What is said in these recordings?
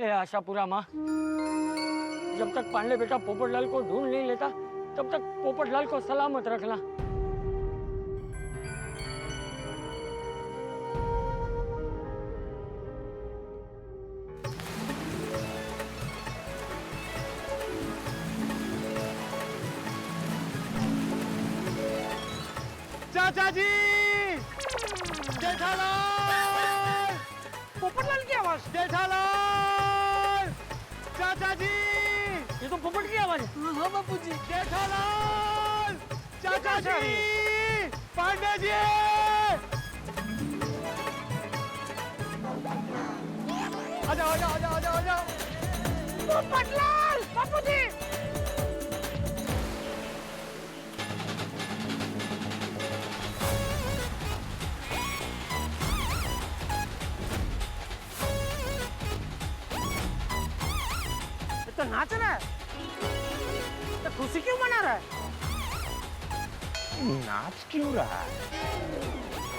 ए आशापुरा माँ, जब तक पांडे बेटा पोपटलाल को ढूंढ नहीं लेता तब तक पोपटलाल को सलामत रखना। चाचा जी, जेठालाल, पोपटलाल की आवाज। जेठालाल, चाचा जी, ये तो पोपट की आवाज है। हाँ बापू जी। जेठालाल, चाचा जी, पांडे जी, आजाओ आजाओ आजाओ आजाओ आजाओ। पोपटलाल, बापू जी। तो नाच रहा है, तो खुशी क्यों मना रहा है? नाच क्यों रहा है?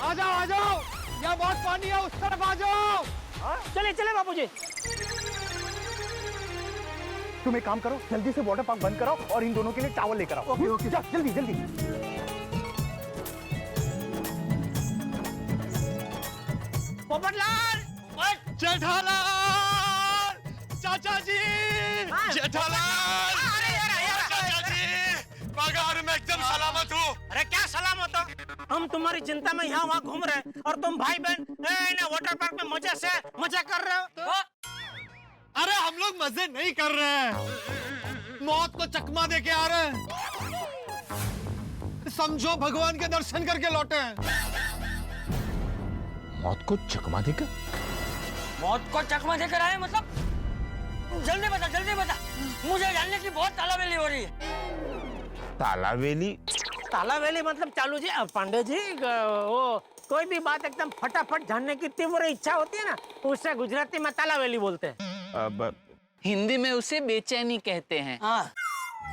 आ जाओ आ जाओ, यहाँ बहुत पानी है, उस तरफ आ जाओ। चले चले बापूजी। तुम एक काम करो, जल्दी से वाटर पार्क बंद कराओ और इन दोनों के लिए टॉवल लेकर आओ। ओके ओके, जल्दी जल्दी। पोपटलाल, जेठालाल, चाचा जी, जेठालाल, चाचा जी, पगार में एकदम सलामत हूँ। अरे क्या सलामत हो? हम तुम्हारी चिंता में यहाँ वहाँ घूम रहे हैं और तुम भाई बहन वाटर पार्क में मजे से मजा कर रहे हो। अरे हम लोग मजे नहीं कर रहे हैं, मौत को चकमा दे के आ रहे हैं। समझो भगवान के दर्शन करके लौटे हैं। मौत को चकमा देकर? मौत को चकमा देकर आए मतलब? जल्दी बता, जल्दी बता, मुझे जानने की बहुत तालाबेली हो रही है। तालाबेली? तालाबेली मतलब चालू जी, पांडे जी, वो कोई भी बात एकदम फटाफट जानने की तीव्र इच्छा होती है ना, उससे गुजराती में तालाबेली बोलते हैं। अब हिंदी में उसे बेचैनी कहते हैं। हाँ।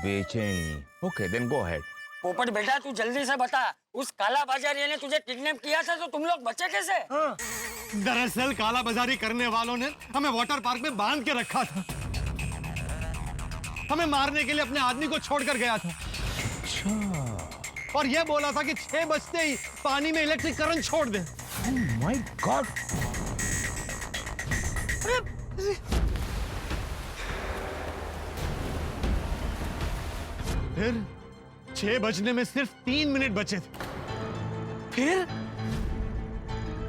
बेचैनी। Okay, then go ahead. Popat बेटा तू जल्दी से बता, उस काला बाजारी ने तुझे किडनैप किया था तो तुम लोग बचे कैसे? हाँ। दरअसल काला बाजारी करने वालों ने हमें वाटर पार्क में बांध के रखा था। हमें मारने के लिए अपने आदमी को छोड़कर गया था। और यह बोला था कि 6 बजते ही पानी में इलेक्ट्रिक करंट छोड़ दे। Oh my God. फिर 6 बजने में सिर्फ 3 मिनट बचे थे।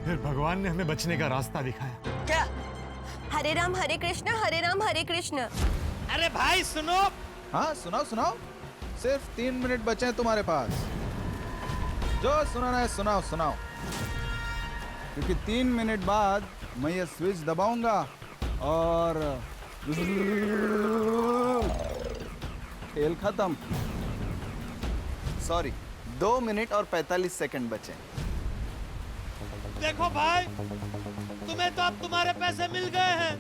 फिर भगवान ने हमें बचने का रास्ता दिखाया। क्या? हरे राम हरे कृष्ण। अरे भाई सुनो। हाँ सुनाओ सुनाओ, सिर्फ 3 मिनट बचे हैं तुम्हारे पास। जो सुनाना है सुनाओ सुनाओ, क्योंकि 3 मिनट बाद मैं ये स्विच दबाऊंगा और खेल खत्म। सॉरी, 2 मिनट और 45 सेकंड बचे। देखो भाई, तुम्हें तो अब तुम्हारे पैसे मिल गए हैं,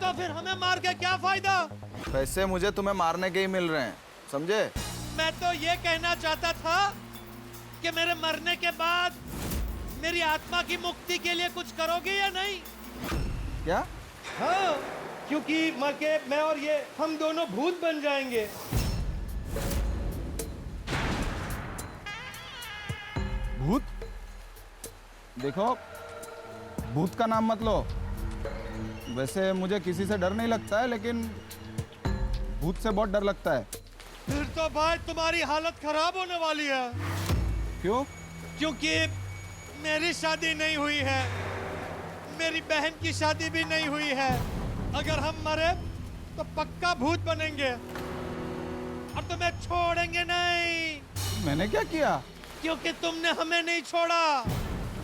तो फिर हमें मार के क्या फायदा? पैसे मुझे तुम्हें मारने के ही मिल रहे हैं, समझे? मैं तो ये कहना चाहता था कि मेरे मरने के बाद मेरी आत्मा की मुक्ति के लिए कुछ करोगे या नहीं? क्या? हाँ, क्योंकि मर के मैं और ये हम दोनों भूत बन जाएंगे। भूत? देखो, भूत का नाम मत लो। वैसे मुझे किसी से डर नहीं लगता है, लेकिन भूत से बहुत डर लगता है। फिर तो भाई तुम्हारी हालत खराब होने वाली है। क्यों? क्योंकि मेरी शादी नहीं हुई है, मेरी बहन की शादी भी नहीं हुई है। अगर हम मरे तो पक्का भूत बनेंगे और तुम्हें छोड़ेंगे नहीं। मैंने क्या किया? क्योंकि तुमने हमें नहीं छोड़ा।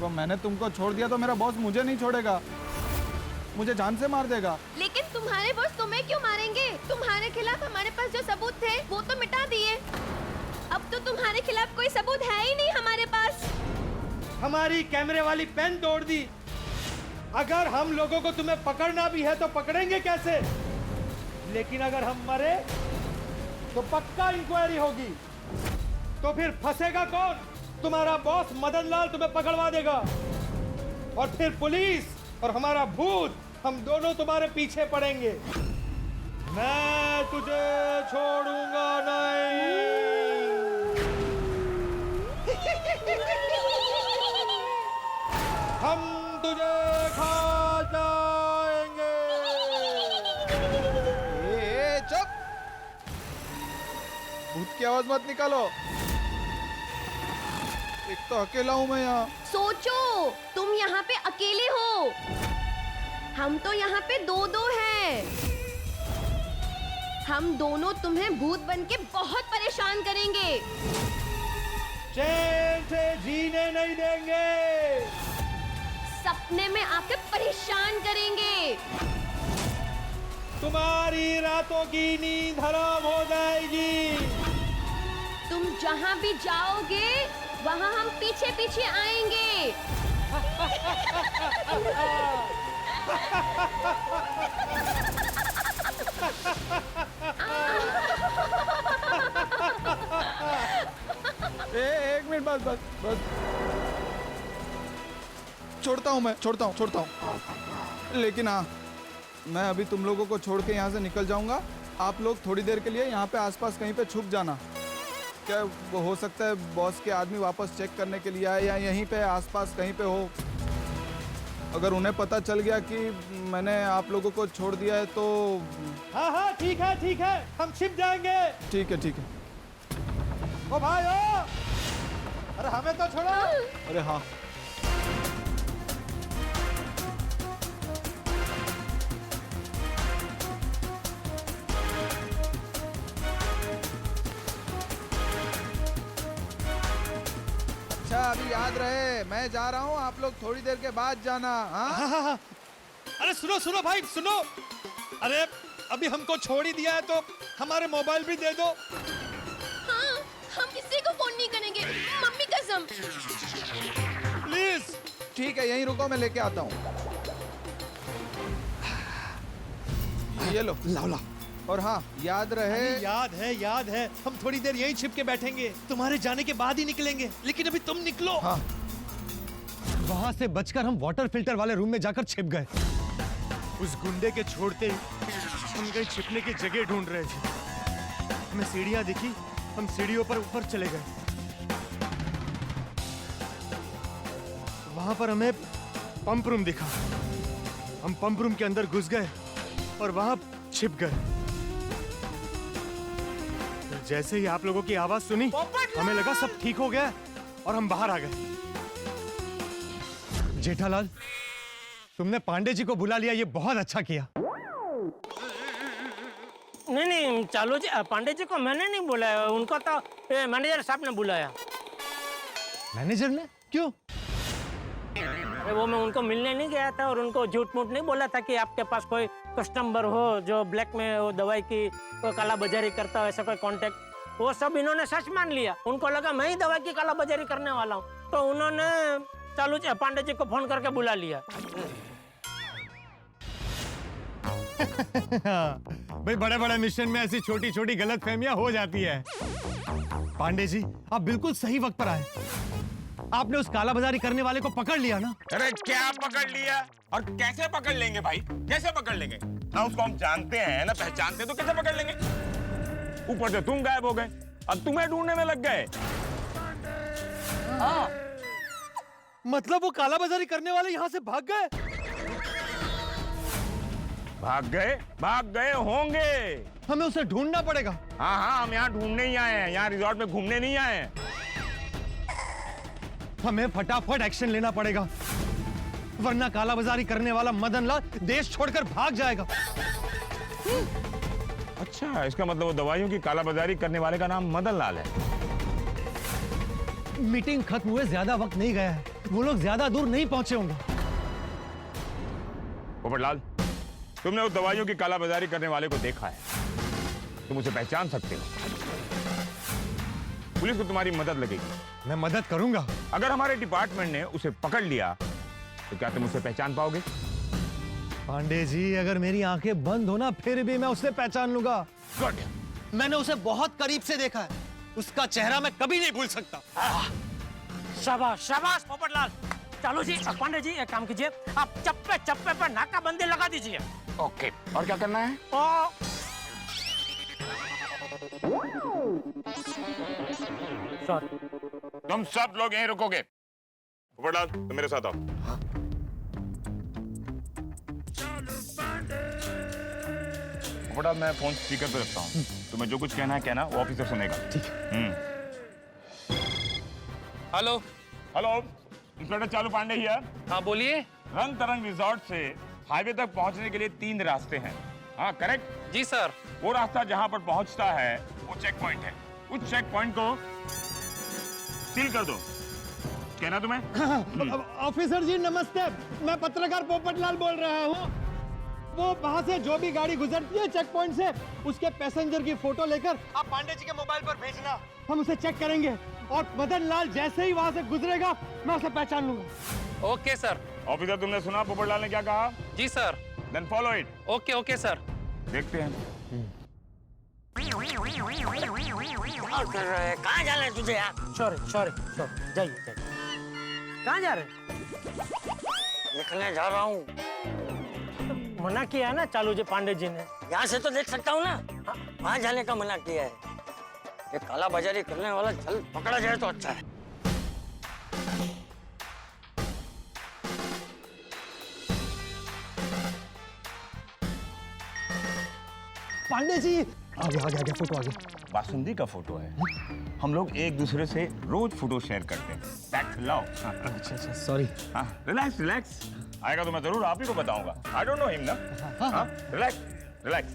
तो मैंने तुमको छोड़ दिया तो मेरा बॉस मुझे नहीं छोड़ेगा, मुझे जान से मार देगा। लेकिन तुम्हारे बॉस तुम्हें क्यों मारेंगे? तुम्हारे खिलाफ हमारे पास जो सबूत थे वो तो मिटा दिए। अब तो तुम्हारे खिलाफ कोई सबूत है ही नहीं हमारे पास। हमारी कैमरे वाली पेन तोड़ दी। अगर हम लोगों को तुम्हें पकड़ना भी है तो पकड़ेंगे कैसे? लेकिन अगर हम मरे तो पक्का इंक्वायरी होगी। तो फिर फंसेगा कौन? तुम्हारा बॉस मदन लाल तुम्हें पकड़वा देगा और फिर पुलिस और हमारा भूत हम दोनों तुम्हारे पीछे पड़ेंगे। मैं तुझे छोड़ूंगा नहीं। हम तुझे खा जाएंगे। ए, चुप। भूत की आवाज मत निकालो। एक तो अकेला हूं मैं यहाँ। सोचो, तुम यहाँ पे अकेले हो, हम तो यहाँ पे दो हैं। हम दोनों तुम्हें भूत बन के बहुत परेशान करेंगे। चैन से जीने नहीं देंगे। सपने में आके परेशान करेंगे। तुम्हारी रातों की नींद हराम हो जाएगी। तुम जहाँ भी जाओगे वहाँ हम पीछे पीछे आएंगे। एक मिनट, बस। छोड़ता हूँ। लेकिन हाँ, मैं अभी तुम लोगों को छोड़ के यहाँ से निकल जाऊंगा। आप लोग थोड़ी देर के लिए यहाँ पे आसपास कहीं पे छुप जाना। क्या वो हो सकता है बॉस के आदमी वापस चेक करने के लिए आए या यहीं पे आसपास कहीं पे हो। अगर उन्हें पता चल गया कि मैंने आप लोगों को छोड़ दिया है तो हाँ, ठीक है, हम छिप जाएंगे। ठीक है। ओ भाई ओ, अरे हमें तो छोड़ो। अरे हाँ, अच्छा अभी याद रहे, मैं जा रहा हूँ, आप लोग थोड़ी देर के बाद जाना। हाँ? अरे सुनो भाई सुनो। अरे अभी हमको छोड़ ही दिया है तो हमारे मोबाइल भी दे दो। हाँ, हम किसी को फोन नहीं करेंगे, मम्मी कसम। प्लीज। ठीक है, यहीं रुको, मैं लेके आता हूँ। ये लो। लाओ। और हाँ, याद रहे। याद है, हम थोड़ी देर यहीं छिप के बैठेंगे। तुम्हारे जाने के बाद ही निकलेंगे, लेकिन अभी तुम निकलो। हाँ। वहाँ से बचकर हम वाटर फिल्टर वाले रूम में जाकर छिप गए। उस गुंडे के छोड़ते ही हम कहीं छिपने की जगह ढूंढ रहे थे। हमें सीढ़ियाँ दिखी, हम सीढ़ियों पर ऊपर चले गए। वहां पर हमें पंप रूम दिखा। हम पंप रूम के अंदर घुस गए और वहां छिप गए। जैसे ही आप लोगों की आवाज सुनी, हमें लगा सब ठीक हो गया और हम बाहर आ गए। जेठालाल, तुमने पांडे जी को बुला लिया, ये बहुत अच्छा किया। नहीं चालू जी, पांडे जी को मैंने नहीं बुलाया, उनको तो मैनेजर साहब ने बुलाया। मैनेजर ने? क्यों? अरे वो मैं उनको मिलने नहीं गया था और उनको झूठ मूठ नहीं बोला था कि आपके पास कोई कस्टमर हो जो ब्लैक में वो दवाई की वो काला बाजारी करता हो, ऐसा कोई कांटेक्ट। वो सब इन्होंने सच मान लिया। उनको लगा मैं ही दवाई की काला बाजारी करने वाला हूँ, तो उन्होंने चालू पांडे जी को फोन करके बुला लिया। भाई बड़े मिशन में ऐसी छोटी छोटी गलतफहमियां हो जाती है। पांडे जी, आप बिल्कुल सही वक्त पर आए। आपने उस काला बाजारी करने वाले को पकड़ लिया ना? अरे क्या पकड़ लिया? और कैसे पकड़ लेंगे भाई? कैसे पकड़ लेंगे? ना उसको हम जानते हैं ना पहचानते, तो कैसे पकड़ लेंगे? ऊपर से तुम गायब हो गए, अब तुम्हें ढूंढने में लग गए। हाँ। मतलब वो काला बाजारी करने वाले यहाँ से भाग गए? भाग गए होंगे। हमें उसे ढूंढना पड़ेगा। हाँ, हम यहाँ ढूंढने ही आए हैं, यहाँ रिजॉर्ट में घूमने नहीं आए हैं। हमें फटाफट एक्शन लेना पड़ेगा, वरना काला बाजारी करने वाला मदन लाल देश छोड़कर भाग जाएगा। अच्छा, इसका मतलब वो दवाइयों की काला बाजारी करने वाले का नाम मदन लाल है। मीटिंग खत्म हुए ज्यादा वक्त नहीं गया है, वो लोग ज्यादा दूर नहीं पहुंचे होंगे। पोपटलाल, तुमने उस दवाइयों की काला बाजारी करने वाले को देखा है, तुम उसे पहचान सकते हो। पुलिस को तुम्हारी मदद लगेगी। मैं मदद करूंगा। अगर हमारे डिपार्टमेंट ने उसे पकड़ लिया तो क्या तुम उसे पहचान पाओगे? पांडे जी, अगर मेरी आंखें बंद हो ना, फिर भी मैं उसे पहचान लूंगा। गुड। मैंने उसे बहुत करीब से देखा है, उसका चेहरा मैं कभी नहीं भूल सकता। शाबाश शाबाश पोपटलाल, चालू जी, पांडे जी एक काम कीजिए, आप चप्पे चप्पे पर नाकाबंदी लगा दीजिए। ओके, और क्या करना है? और सॉरी, तुम सब लोग यहीं रुकोगे। पोपटलाल, तुम मेरे साथ आओ। पोपटलाल, मैं फोन स्पीकर पे रखता हूँ। तुम्हें जो कुछ कहना है कहना, वो ऑफिसर सुनेगा। ठीक है। हेलो। हेलो, इंस्पेक्टर चालू पांडे हियर। हाँ बोलिए। रंग तरंग रिजॉर्ट से हाईवे तक पहुंचने के लिए 3 रास्ते हैं। हाँ करेक्ट? जी सर। वो रास्ता जहां पर पहुंचता है वो चेक पॉइंट है। उस चेक पॉइंट को सील कर दो। कहना तुम्हें? ऑफिसर जी नमस्ते, मैं पत्रकार पोपटलाल बोल रहा हूँ। वो वहाँ से जो भी गाड़ी गुजरती है चेक पॉइंट से, उसके पैसेंजर की फोटो लेकर आप पांडे जी के मोबाइल पर भेजना। हम उसे चेक करेंगे और मदन लाल जैसे ही वहाँ से गुजरेगा मैं उसे पहचान लूंगा। Okay sir. ऑफिसर, तुमने सुना पोपटलाल ने क्या कहा? जी sir. Then follow it. Okay okay sir. देखते हैं। कर रहे हैं, कहाँ जाना है तुझे यार? सॉरी सॉरी सॉरी, जाइए जाइए। कहाँ जा रहे हैं? लिखने जा रहा हूँ। तो मना किया है ना चालू जी पांडे जी ने। यहाँ से तो देख सकता हूँ ना, वहाँ जाने का मना किया है। ये काला बाजारी करने वाला चल पकड़ा जाए तो अच्छा है। पांडे जी आगे आगे आगे, फोटो आगे। बासुंदी का फोटो है। हम लोग एक दूसरे से रोज फोटो शेयर करते हैं। That's love. अच्छा अच्छा, सॉरी। हाँ, रिलैक्स रिलैक्स। आएगा तो मैं जरूर आप ही को बताऊंगा। आई डोंट नो हिम ना। हाँ, रिलैक्स रिलैक्स।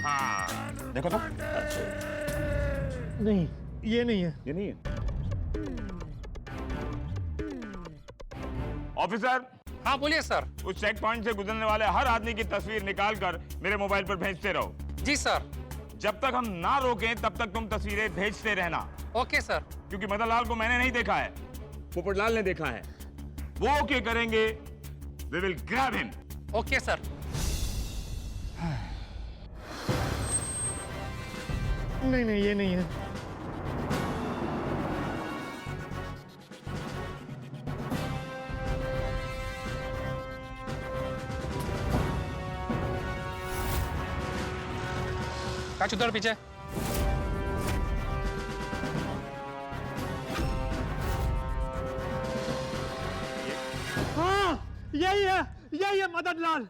हाँ, देखो तो। नहीं, ये नहीं है। ये नहीं है। ऑफिसर, हाँ बोलिए सर। उस चेक पॉइंट से गुजरने वाले हर आदमी की तस्वीर निकालकर मेरे मोबाइल पर भेजते रहो। जी सर। जब तक हम ना रोकें तब तक तुम तस्वीरें भेजते रहना। Okay sir. क्योंकि मदन लाल को मैंने नहीं देखा है, पोपटलाल ने देखा है। वो ओके करेंगे, we will grab him. Okay sir. नहीं नहीं, ये नहीं है। काच उधर पीछे। हाँ, यही है मदन लाल।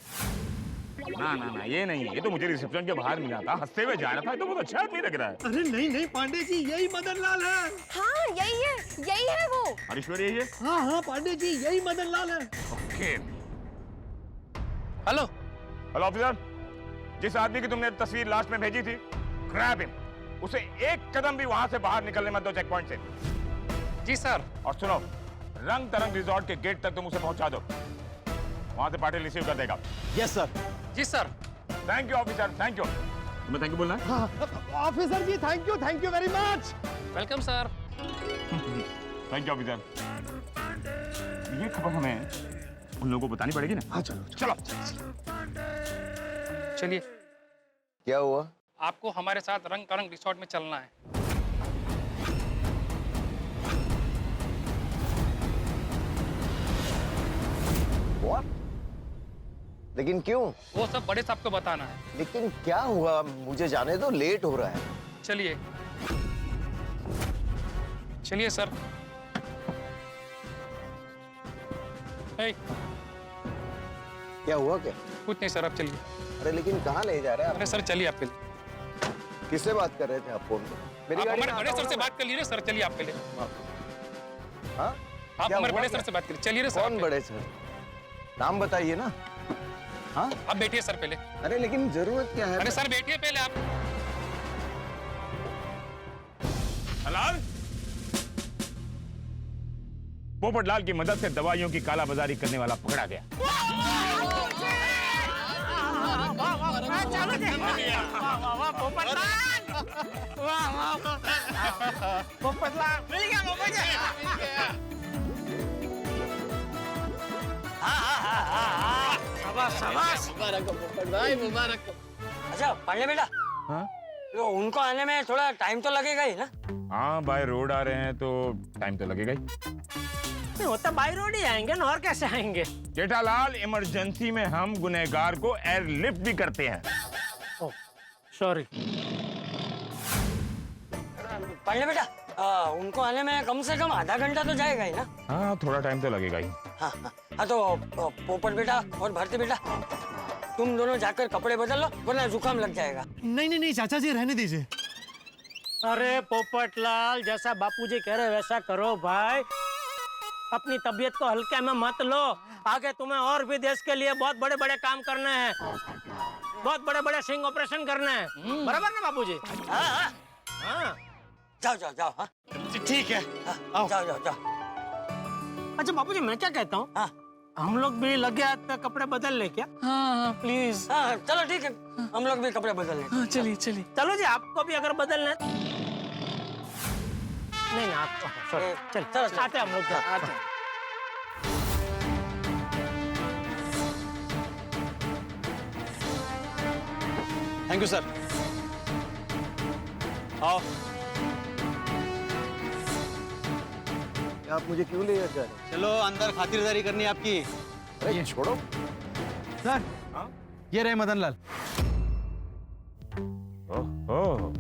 ना ना ना, ये नहीं है। ये तो मुझे रिसेप्शन के बाहर मिला था, हंसते हुए जा रहा था। ये तो बहुत अच्छा आदमी लग रहा है। अरे नहीं नहीं पांडे जी, यही मदन लाल है। हाँ यही है वो। हरीश्वर यही है? हाँ हाँ पांडे जी, यही मदन लाल है। ओके। हेलो। हेलो ऑफिसर, जिस आदमी की तुमने तस्वीर लास्ट में भेजी थी, ग्रैब हिम। उसे एक कदम भी वहां से बाहर निकलने मत दो चेक पॉइंट से। जी सर। और सुनो, रंग तरंग रिजॉर्ट के गेट तक तुम उसे पहुंचा दो। वहां से पार्टी रिसीव कर देगा। Yes sir. जी sir. Thank you officer, thank you. तुम्हें थैंक यू बोलना है? हाँ, ऑफिसर जी thank you very much. Welcome sir. Thank you officer. ये खबर हमें उन लोगों को बतानी पड़ेगी ना। हाँ चलो चलो। चलिए, क्या हुआ? आपको हमारे साथ रंग तरंग रिसोर्ट में चलना है। What? लेकिन क्यों? वो सब बड़े साहब को बताना है। लेकिन क्या हुआ? मुझे जाने दो, लेट हो रहा है। चलिए चलिए सर। हे, क्या हुआ क्या? कुछ नहीं सर, अब चलिए। अरे लेकिन कहाँ ले जा रहे हैं अरे आप? सर चलिए आप पहले। किससे बात कर रहे थे आप फोन पे? मेरी आप गाड़ी हमारे में बड़े आता सर से हूँ ना बात कर लीजिए सर, चलिए आप पहले। हाँ? आप क्या हमारे हुआ बड़े क्या? सर से बात करिए। चलिए रे सर। कौन बड़े सर? नाम बताइए ना। हाँ? आप बैठिए सर पहले। अरे लेकिन जरूरत क्या है? अरे सर बैठिए पहले आप। हलाल, पोपटलाल की मदद से दवाइयों की कालाबाजारी करने वाला पकड़ा गया। पोपटलाल मिल गया मोबाइल। अच्छा पांडे बेटा, हाँ तो उनको आने में थोड़ा टाइम तो लगेगा ही ना? हाँ बाय रोड आ रहे हैं तो टाइम तो लगेगा ही। नहीं, वो तो बाई रोड ही आएंगे ना, और कैसे आएंगे? जेठालाल, इमरजेंसी में हम गुनहगार को एयरलिफ्ट भी करते हैं। सॉरी। पांडे बेटा, उनको आने में कम से कम आधा घंटा तो जाएगा ही ना? हाँ थोड़ा टाइम तो लगेगा ही। हाँ हाँ हाँ, तो पोपट बेटा और भारती बेटा, तुम दोनों जाकर कपड़े बदल लो, वरना जुकाम लग जाएगा। नहीं नहीं नहीं चाचा जी, रहने दीजिए। अरे पोपटलाल, जैसा बापूजी कह रहे वैसा करो भाई। अपनी तबीयत को हल्के में मत लो। आगे तुम्हें और भी देश के लिए बहुत बड़े बड़े काम करने हैं, बहुत बड़े बड़े सिंग ऑपरेशन करने हैं। बराबर ना बापूजी? हाँ हाँ, हाँ। जाओ जाओ जाओ। हाँ ठीक है, हाँ, जाओ जाओ जाओ। अच्छा बापूजी, मैं क्या कहता हूँ, हाँ हम लोग भी लगे हाथ पे कपड़े बदल ले क्या? हाँ प्लीज। हाँ चलो ठीक है, हम लोग भी कपड़े बदल लेते हैं। हाँ चलिए चलिए। चलो जी, आपको भी अगर बदलना है। नहीं आपको, सॉरी, चल चलो, आते हैं हम लोग, आते हैं। Thank you sir. आओ। आप मुझे क्यों ले जा रहे हैं? चलो अंदर खातिरदारी करनी है आपकी। अरे छोड़ो। सर, ये रहे मदन लाल। ओहो,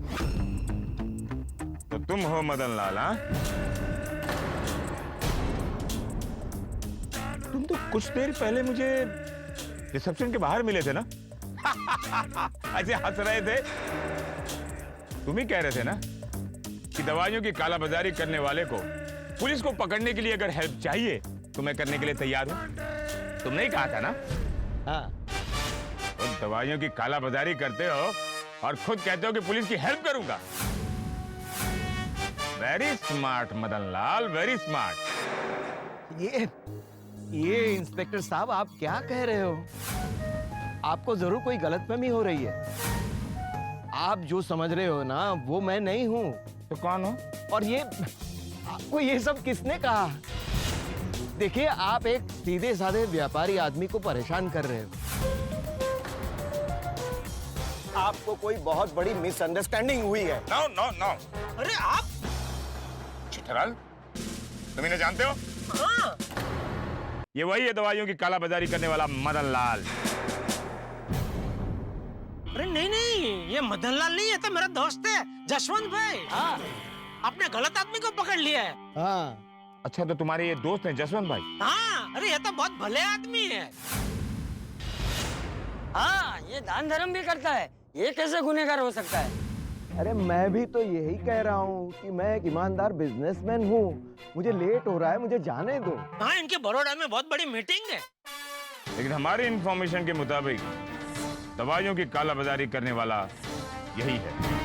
तो तुम हो मदन लाल? हाँ, तुम तो कुछ देर पहले मुझे रिसेप्शन के बाहर मिले थे ना? ऐसे हंस रहे थे। तुम ही कह रहे थे ना कि दवाइयों की कालाबाजारी करने वाले को पुलिस को पकड़ने के लिए अगर हेल्प चाहिए तो मैं करने के लिए तैयार हूं। तुमने ही कहा था ना? हाँ। तुम दवाइयों की कालाबाजारी करते हो और खुद कहते हो कि पुलिस की हेल्प करूंगा। Very smart Madan Lal, very smart. ये इंस्पेक्टर साहब, आप क्या कह रहे हो? आपको जरूर कोई गलतफहमी हो रही है। आप जो समझ रहे हो ना, वो मैं नहीं हूँ। तो कौन हो? और ये आपको ये सब किसने कहा? देखिए, आप एक सीधे साधे व्यापारी आदमी को परेशान कर रहे हो। आपको कोई बहुत बड़ी मिसअंडरस्टैंडिंग हुई है। No no no. अरे आप? जेठालाल, तुम इन्हें जानते हो? हाँ। ये वही है दवाइयों की कालाबाजारी करने वाला मदन लाल। अरे नहीं नहीं, ये मदन लाल नहीं है, तो मेरा दोस्त है जसवंत भाई। हाँ आपने गलत आदमी को पकड़ लिया है। हाँ, अच्छा, तो तुम्हारे ये दोस्त हैं जसवंत भाई? हाँ, अरे ये तो बहुत भले आदमी है। हाँ, ये दान धर्म भी करता है, ये कैसे गुनहगार हो सकता है? अरे मैं भी तो यही कह रहा हूँ कि मैं एक ईमानदार बिजनेसमैन हूँ। मुझे लेट हो रहा है, मुझे जाने दो। हाँ, इनके बड़ौदा में बहुत बड़ी मीटिंग है। लेकिन हमारी इंफॉर्मेशन के मुताबिक दवाइयों की कालाबाजारी करने वाला यही है।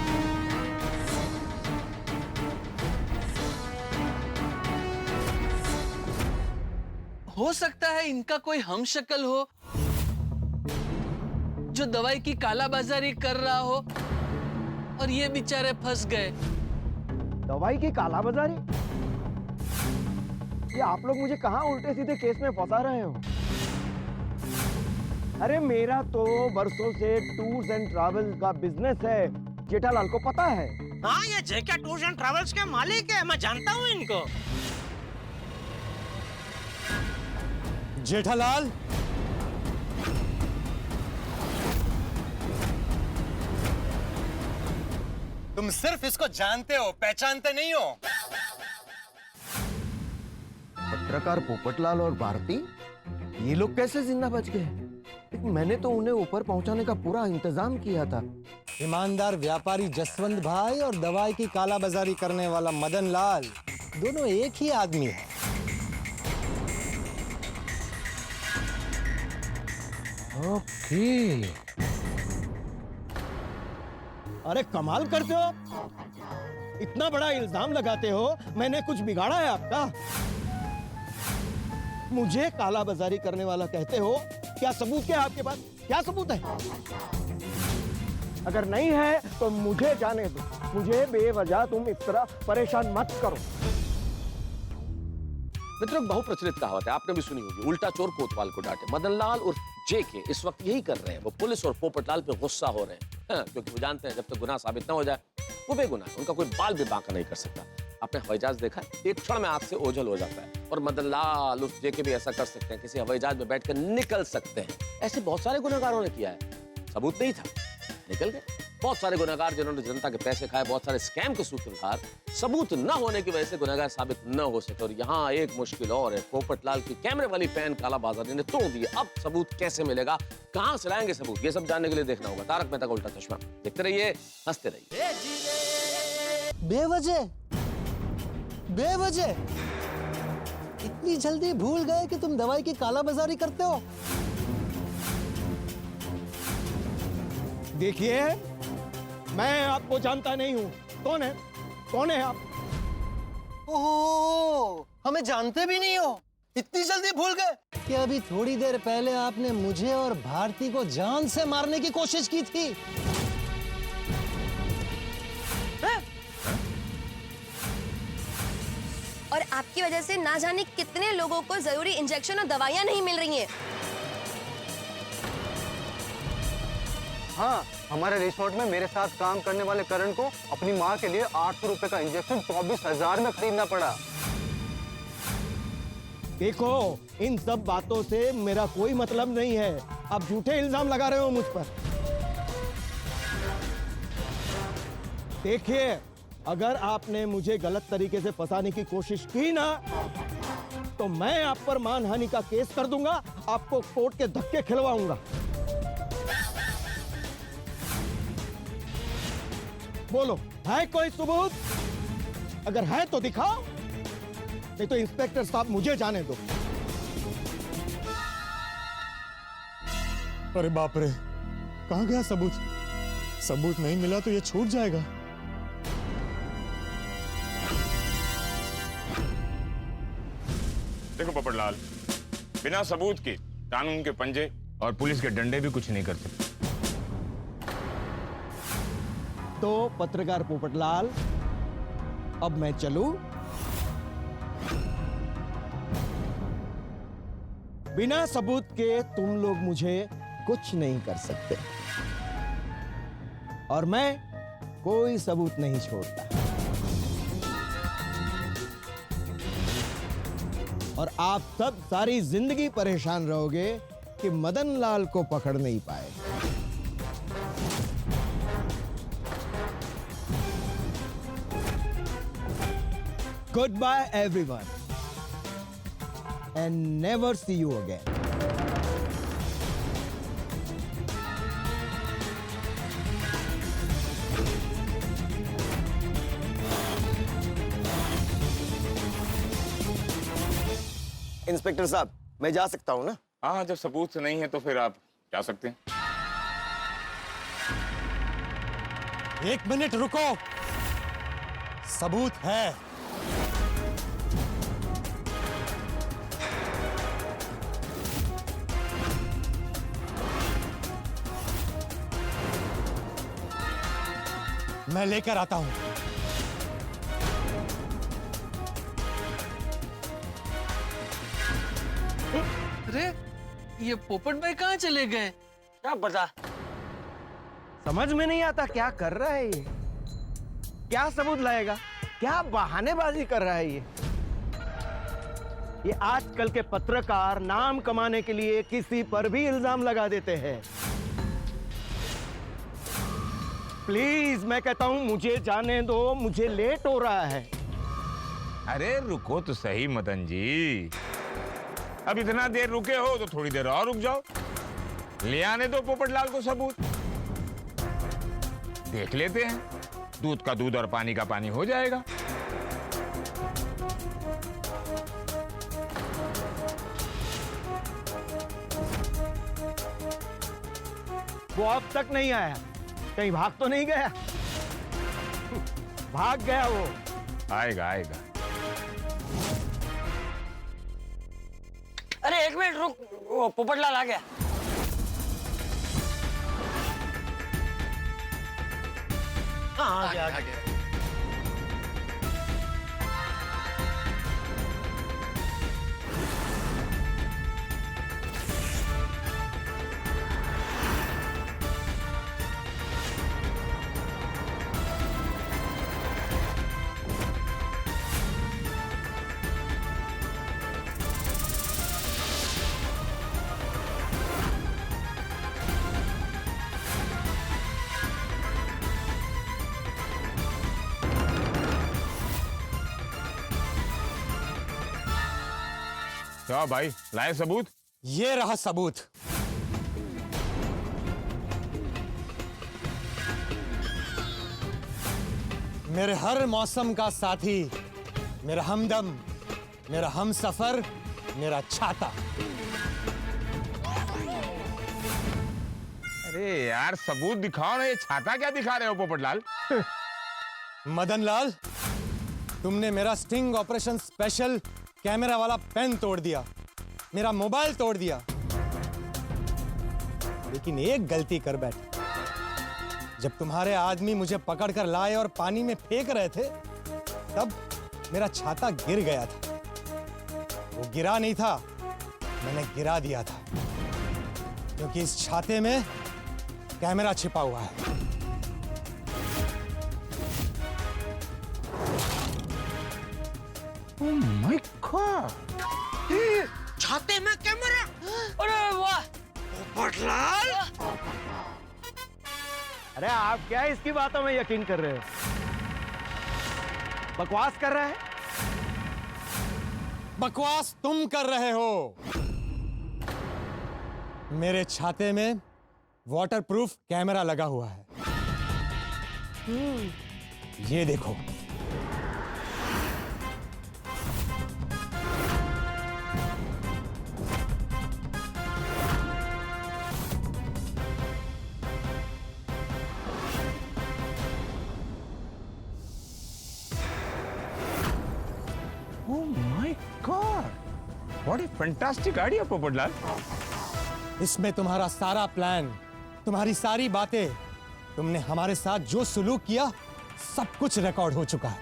हो सकता है इनका कोई हमशक्ल हो जो दवाई की कालाबाजारी कर रहा हो और ये बेचारे फंस गए। दवाई की कालाबाजारी? ये आप लोग मुझे कहाँ उल्टे सीधे केस में फंसा रहे हो? अरे मेरा तो बरसों से टूर्स एंड ट्रैवल्स का बिजनेस है, जेठालाल को पता है। हाँ, ये जेके टूर्स एंड ट्रैवल्स के मालिक है, मैं जानता हूँ इनको। जेठालाल, तुम सिर्फ इसको जानते हो, पहचानते नहीं हो। पत्रकार पोपटलाल और भारती, ये लोग कैसे जिंदा बच गए? लेकिन मैंने तो उन्हें ऊपर पहुंचाने का पूरा इंतजाम किया था। ईमानदार व्यापारी जसवंत भाई और दवाई की कालाबाजारी करने वाला मदन लाल, दोनों एक ही आदमी है। ओके। अरे कमाल करते हो, इतना बड़ा इल्जाम लगाते हो। मैंने कुछ बिगाड़ा है आपका? मुझे कालाबाजारी करने वाला कहते हो, क्या सबूत क्या है आपके पास? क्या सबूत है? अगर नहीं है तो मुझे जाने दो। मुझे बेवजह तुम इस तरह परेशान मत करो। मित्रों, बहुप्रचलित कहावत है, आपने भी सुनी होगी, उल्टा चोर कोतवाल को डांटे। मदन लाल उर्फ जेके इस वक्त यही कर रहे हैं। वो पुलिस और पोपटलाल पे गुस्सा हो रहे हैं, हाँ, क्योंकि वो जानते हैं जब तक गुनाह साबित न हो जाए वो बेगुनाह है, उनका कोई बाल भी बांका नहीं कर सकता। आपने हवाई जहाज देखा है, एक क्षण में आग से ओझल हो जाता है। और मदन लाल उस जेके भी ऐसा कर सकते हैं, किसी हवाई जहाज में बैठ कर निकल सकते हैं। ऐसे बहुत सारे गुनहगारों ने किया है, सबूत नहीं था, निकल गए। बहुत सारे गुनहगार जिन्होंने जनता के पैसे खाए, बहुत सारे स्कैम के सूत्रधार, सबूत न होने की वजह से गुनहगार साबित न हो सके। और यहाँ एक मुश्किल और है, पोपटलाल की कैमरे वाली पैन कालाबाजारी ने तोड़ दी। अब सबूत कैसे मिलेगा, कहां से लाएंगे सबूत, ये सब जानने के लिए देखना होगा तारक मेहता का उल्टा चश्मा। देखते रहिए, हंसते रहिए। बेवजह इतनी जल्दी भूल गए कि तुम दवाई की कालाबाजारी करते हो। देखिए, मैं आपको जानता नहीं हूं। कौन है आप? ओह, हमें जानते भी नहीं हो, इतनी जल्दी भूल गए कि अभी थोड़ी देर पहले आपने मुझे और भारती को जान से मारने की कोशिश की थी। और आपकी वजह से ना जाने कितने लोगों को जरूरी इंजेक्शन और दवाइयां नहीं मिल रही हैं। हाँ, हमारे रिसोर्ट में मेरे साथ काम करने वाले करण को अपनी माँ के लिए 800 रुपए का इंजेक्शन 24,000 में खरीदना पड़ा। देखो, इन सब बातों से मेरा कोई मतलब नहीं है। आप झूठे इल्जाम लगा रहे हो मुझ पर। देखिए, अगर आपने मुझे गलत तरीके से फंसाने की कोशिश की ना, तो मैं आप पर मानहानि का केस कर दूंगा, आपको कोर्ट के धक्के खिलवाऊंगा। बोलो, है कोई सबूत? अगर है तो दिखाओ, नहीं तो इंस्पेक्टर साहब मुझे जाने दो। अरे बाप रे, कहाँ गया सबूत? सबूत नहीं मिला तो ये छूट जाएगा। देखो पोपटलाल, बिना सबूत के कानून के पंजे और पुलिस के डंडे भी कुछ नहीं कर सकते। तो पत्रकार पोपटलाल, अब मैं चलूं? बिना सबूत के तुम लोग मुझे कुछ नहीं कर सकते, और मैं कोई सबूत नहीं छोड़ता। और आप सब सारी जिंदगी परेशान रहोगे कि मदन लाल को पकड़ नहीं पाए। Goodbye everyone, and never see you again. Inspector साहब, मैं जा सकता हूँ ना? हाँ, जब सबूत नहीं है तो फिर आप जा सकते हैं। 1 मिनट रुको, सबूत है। मैं लेकर आता हूं। अरे, ये पोपट भाई कहाँ चले गए? क्या पता। समझ में नहीं आता क्या कर रहा है ये। क्या सबूत लाएगा, क्या बहानेबाजी कर रहा है ये आजकल के पत्रकार नाम कमाने के लिए किसी पर भी इल्जाम लगा देते हैं। प्लीज, मैं कहता हूं मुझे जाने दो, मुझे लेट हो रहा है। अरे रुको तो सही मदन जी, अब इतना देर रुके हो तो थोड़ी देर और रुक जाओ। ले आने दो पोपटलाल को सबूत, देख लेते हैं। दूध का दूध और पानी का पानी हो जाएगा। वो अब तक नहीं आया, कहीं भाग तो नहीं गया? भाग गया वो। आएगा आएगा। अरे 1 मिनट रुक, वो पोपटलाल आ गया। हाँ, आ गया। क्या भाई, लाए सबूत? ये रहा सबूत। मेरे हर मौसम का साथी, मेरा हमदम, मेरा हमसफर, मेरा छाता। अरे यार सबूत दिखाओ ना, ये छाता क्या दिखा रहे हो पोपटलाल? मदन लाल, तुमने मेरा स्टिंग ऑपरेशन स्पेशल कैमरा वाला पेन तोड़ दिया, मेरा मोबाइल तोड़ दिया, लेकिन एक गलती कर बैठे। जब तुम्हारे आदमी मुझे पकड़कर लाए और पानी में फेंक रहे थे, तब मेरा छाता गिर गया था। वो गिरा नहीं था, मैंने गिरा दिया था, क्योंकि इस छाते में कैमरा छिपा हुआ है। Oh my God! छाते में कैमरा। अरे वाह पोपटलाल। अरे आप क्या इसकी बातों में यकीन कर रहे हो? बकवास कर रहा है। बकवास तुम कर रहे हो। मेरे छाते में वाटरप्रूफ कैमरा लगा हुआ है। ये देखो। Oh my God! What a fantastic idea, Popatlal. इसमें तुम्हारा सारा प्लान, तुम्हारी सारी बातें, तुमने हमारे साथ जो सुलूक किया, सब कुछ रिकॉर्ड हो चुका है।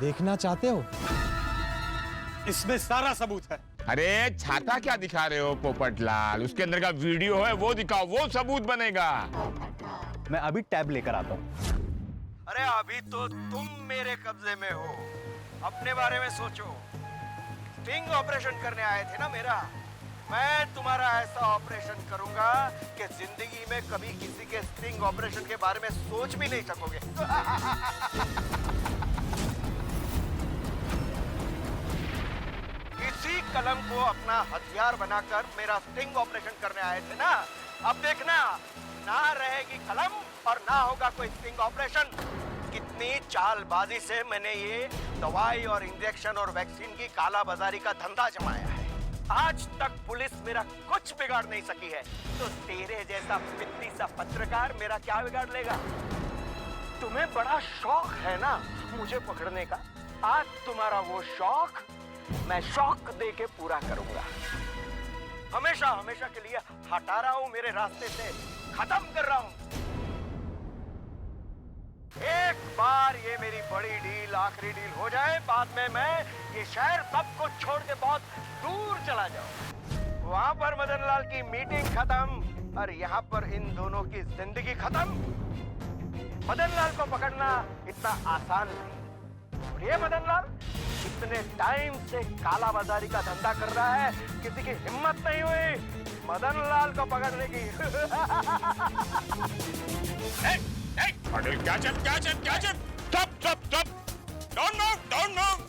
देखना चाहते हो? इसमें सारा सबूत है। अरे छाता क्या दिखा रहे हो पोपटलाल? उसके अंदर का वीडियो है वो दिखाओ, वो सबूत बनेगा। मैं अभी टैब लेकर आता हूँ। अरे अभी तो तुम मेरे कब्जे में हो, अपने बारे में सोचो। स्टिंग ऑपरेशन करने आए थे ना मेरा, मैं तुम्हारा ऐसा ऑपरेशन करूंगा कि जिंदगी में कभी किसी के स्टिंग ऑपरेशन के बारे में सोच भी नहीं सकोगे। इसी कलम को अपना हथियार बनाकर मेरा स्टिंग ऑपरेशन करने आए थे ना, अब देखना, ना रहेगी कलम और ना होगा कोई स्टिंग ऑपरेशन। कितनी चालबाजी से मैंने ये दवाई और इंजेक्शन और वैक्सीन की काला बाजारी का धंधा जमाया है। आज तक पुलिस मेरा कुछ बिगाड़ नहीं सकी है, तो तेरे जैसा पित्ती सा पत्रकार मेरा क्या बिगाड़ लेगा? तुम्हें बड़ा शौक है ना मुझे पकड़ने का, आज तुम्हारा वो शौक मैं शौक दे के पूरा करूंगा। हमेशा हमेशा के लिए हटा रहा हूं मेरे रास्ते से, खत्म कर रहा हूं। एक बार ये मेरी बड़ी डील, आखिरी डील हो जाए, बाद में मैं ये शहर सब कुछ छोड़ के बहुत दूर चला जाऊं। वहां पर मदन लाल की मीटिंग खत्म और यहाँ पर इन दोनों की जिंदगी खत्म। मदन लाल को पकड़ना इतना आसान नहीं। और ये मदन लाल इतने टाइम से काला बाजारी का धंधा कर रहा है, किसी की हिम्मत नहीं हुई मदन लाल को पकड़ने की।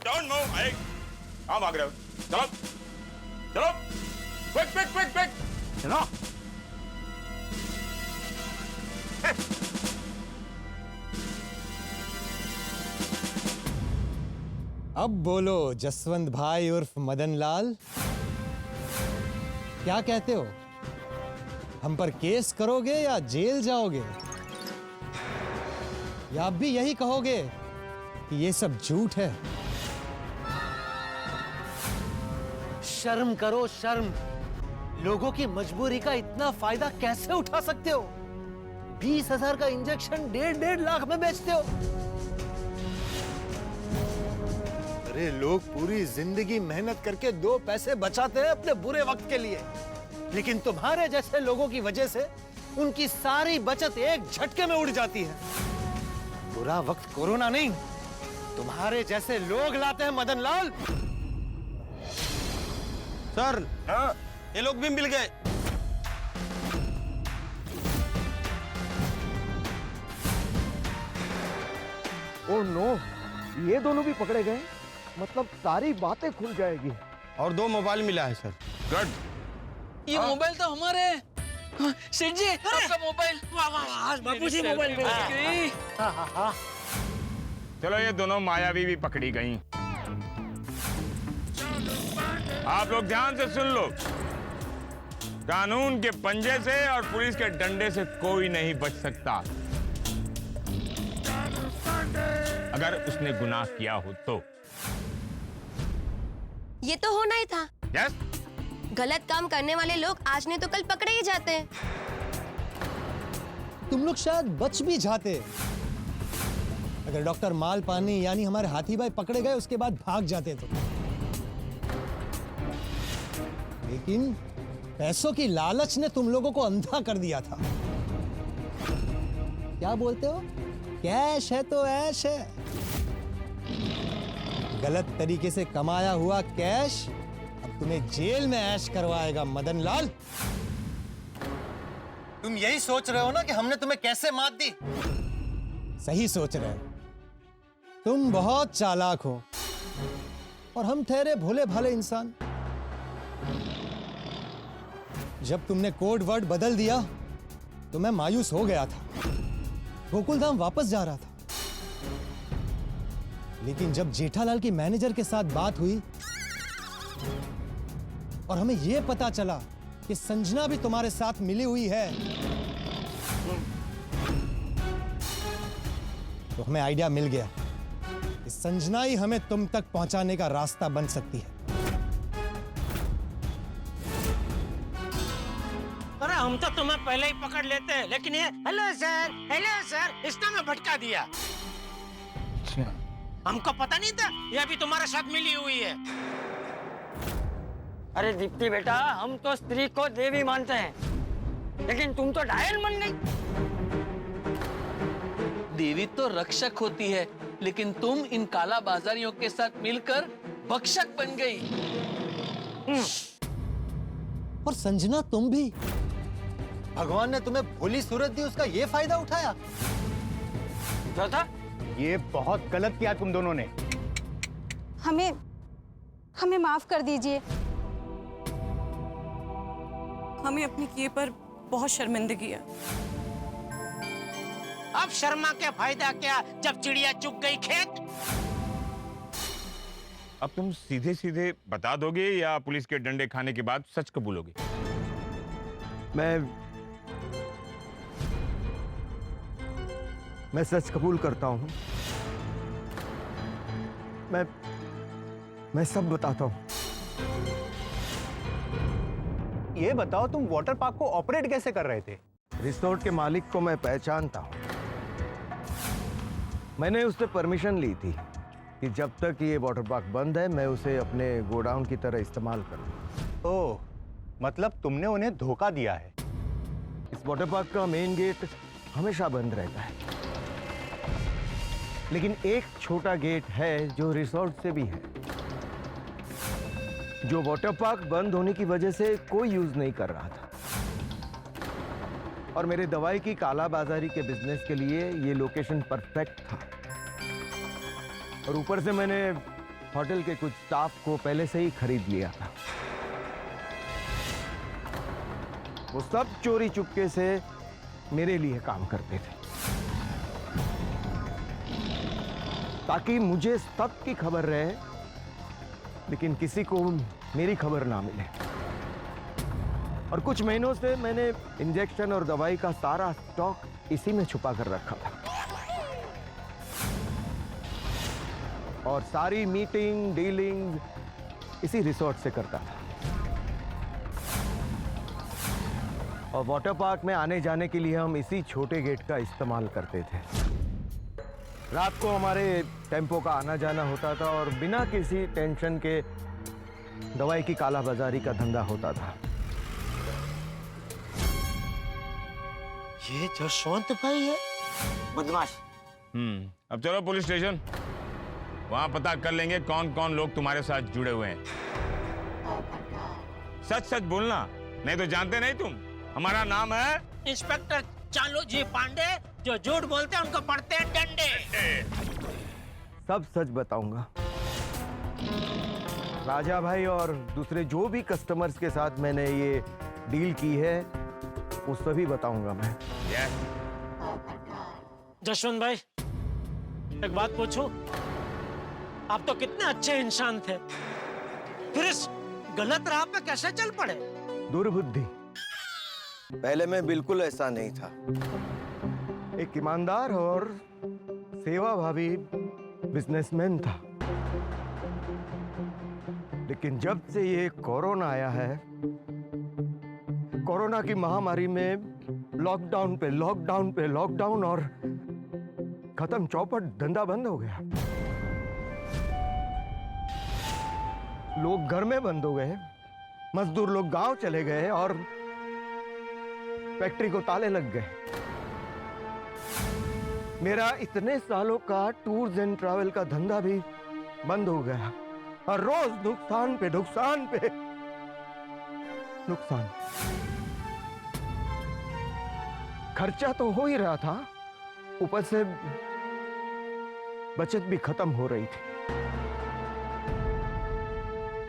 Don't move! Hey, कहाँ भाग रहे हो? चलो, चलो, quick! चलो। अब बोलो जसवंत भाई उर्फ मदन लाल, क्या कहते हो? हम पर केस करोगे या जेल जाओगे? या आप भी यही कहोगे कि ये सब झूठ है? शर्म करो शर्म। लोगों की मजबूरी का इतना फायदा कैसे उठा सकते हो? 20,000 का इंजेक्शन 1.5 लाख में बेचते हो। अरे लोग पूरी जिंदगी मेहनत करके 2 पैसे बचाते हैं अपने बुरे वक्त के लिए, लेकिन तुम्हारे जैसे लोगों की वजह से उनकी सारी बचत एक झटके में उड़ जाती है। बुरा वक्त कोरोना नहीं, तुम्हारे जैसे लोग लाते हैं मदन लाल। सर, ये लोग भी मिल गए। ओह नो, ये दोनों भी पकड़े गए। मतलब सारी बातें खुल जाएगी। और 2 मोबाइल मिला है सर। गुड। ये मोबाइल तो हमारे हैं। हाँ, सेठ जी आपका मोबाइल। वाह वाह वाह, आज बाबूजी मोबाइल मिल गया। चलो ये दोनों मायावी भी पकड़ी गई। आप लोग ध्यान से सुन लो, कानून के पंजे से और पुलिस के डंडे से कोई नहीं बच सकता अगर उसने गुनाह किया हो तो। ये तो होना ही था। यस। गलत काम करने वाले लोग आज नहीं तो कल पकड़े ही जाते हैं। तुम लोग शायद बच भी जाते अगर डॉक्टर मालपानी यानी हमारे हाथी भाई पकड़े गए उसके बाद भाग जाते तो। लेकिन पैसों की लालच ने तुम लोगों को अंधा कर दिया था। क्या बोलते हो? कैश है तो ऐश है। गलत तरीके से कमाया हुआ कैश अब तुम्हें जेल में ऐश करवाएगा मदन लाल। तुम यही सोच रहे हो ना कि हमने तुम्हें कैसे मात दी? सही सोच रहे हो। तुम बहुत चालाक हो और हम ठहरे भोले भाले इंसान। जब तुमने कोड वर्ड बदल दिया तो मैं मायूस हो गया था। गोकुलधाम वापस जा रहा था, लेकिन जब जेठालाल की मैनेजर के साथ बात हुई और हमें यह पता चला कि संजना भी तुम्हारे साथ मिली हुई है, तो हमें आइडिया मिल गया कि संजना ही हमें तुम तक पहुंचाने का रास्ता बन सकती है। अरे हम तो तुम्हें पहले ही पकड़ लेते हैं, लेकिन ये हेलो सर इसने हमें भटका दिया। हमको पता नहीं था ये अभी तुम्हारे साथ मिली हुई है। अरे दीप्ति बेटा, हम तो स्त्री को देवी मानते हैं, लेकिन तुम तो डायन बन गई। देवी तो रक्षक होती है, लेकिन तुम इन काला बाजारियों के साथ मिलकर भक्षक बन गई। और संजना तुम भी। भगवान ने तुम्हें भोली सूरत दी, उसका ये फायदा उठाया। क्या था? ये बहुत गलत किया तुम दोनों ने। हमें माफ कर दीजिए। हमें अपने किए पर बहुत शर्मिंदगी है। अब शर्मा के फायदा क्या जब चिड़िया चुग गई खेत। अब तुम सीधे सीधे बता दोगे या पुलिस के डंडे खाने के बाद सच कबूलोगे? मैं सच कबूल करता हूं। मैं सब बताता हूं। ये बताओ, तुम वाटर पार्क को ऑपरेट कैसे कर रहे थे? रिसोर्ट के मालिक को मैं पहचानता हूं। मैंने उससे परमिशन ली थी कि जब तक ये वाटर पार्क बंद है मैं उसे अपने गोडाउन की तरह इस्तेमाल करूं। ओह, मतलब तुमने उन्हें धोखा दिया है। इस वाटर पार्क का मेन गेट हमेशा बंद रहता है, लेकिन एक छोटा गेट है जो रिसोर्ट से भी है, जो वाटर पार्क बंद होने की वजह से कोई यूज नहीं कर रहा था। और मेरे दवाई की कालाबाजारी के बिजनेस के लिए ये लोकेशन परफेक्ट था। और ऊपर से मैंने होटल के कुछ स्टाफ को पहले से ही खरीद लिया था। वो सब चोरी चुपके से मेरे लिए काम करते थे, ताकि मुझे सब की खबर रहे, लेकिन किसी को मेरी खबर ना मिले। और कुछ महीनों से मैंने इंजेक्शन और दवाई का सारा स्टॉक इसी में छुपा कर रखा था। और सारी मीटिंग डीलिंग इसी रिसोर्ट से करता था। और वाटर पार्क में आने जाने के लिए हम इसी छोटे गेट का इस्तेमाल करते थे। रात को हमारे टेम्पो का आना जाना होता था और बिना किसी टेंशन के दवाई की कालाबाजारी का धंधा होता था। ये जसवंत भाई है बदमाश। अब चलो पुलिस स्टेशन, वहां पता कर लेंगे कौन कौन लोग तुम्हारे साथ जुड़े हुए हैं। सच सच बोलना, नहीं तो जानते नहीं तुम, हमारा नाम है इंस्पेक्टर चालू जी पांडे। जो झूठ बोलते हैं उनको पड़ते हैं डंडे। सब सच बताऊंगा। राजा भाई और दूसरे जो भी कस्टमर्स के साथ मैंने ये डील की है वो सभी बताऊंगा मैं। जसवंत भाई, एक बात पूछूं? आप तो कितने अच्छे इंसान थे, फिर इस गलत राह पे कैसे चल पड़े? दुर्बुद्धि। पहले मैं बिल्कुल ऐसा नहीं था, एक ईमानदार और सेवाभावी बिजनेसमैन था। लेकिन जब से ये कोरोना आया है, कोरोना की महामारी में लॉकडाउन पे लॉकडाउन पे लॉकडाउन और खत्म चौपट, धंधा बंद हो गया। लोग घर में बंद हो गए, मजदूर लोग गांव चले गए और फैक्ट्री को ताले लग गए। मेरा इतने सालों का टूर्स एंड ट्रैवल का धंधा भी बंद हो गया और रोज नुकसान पे नुकसान पे नुकसान। खर्चा तो हो ही रहा था, ऊपर से बचत भी खत्म हो रही थी।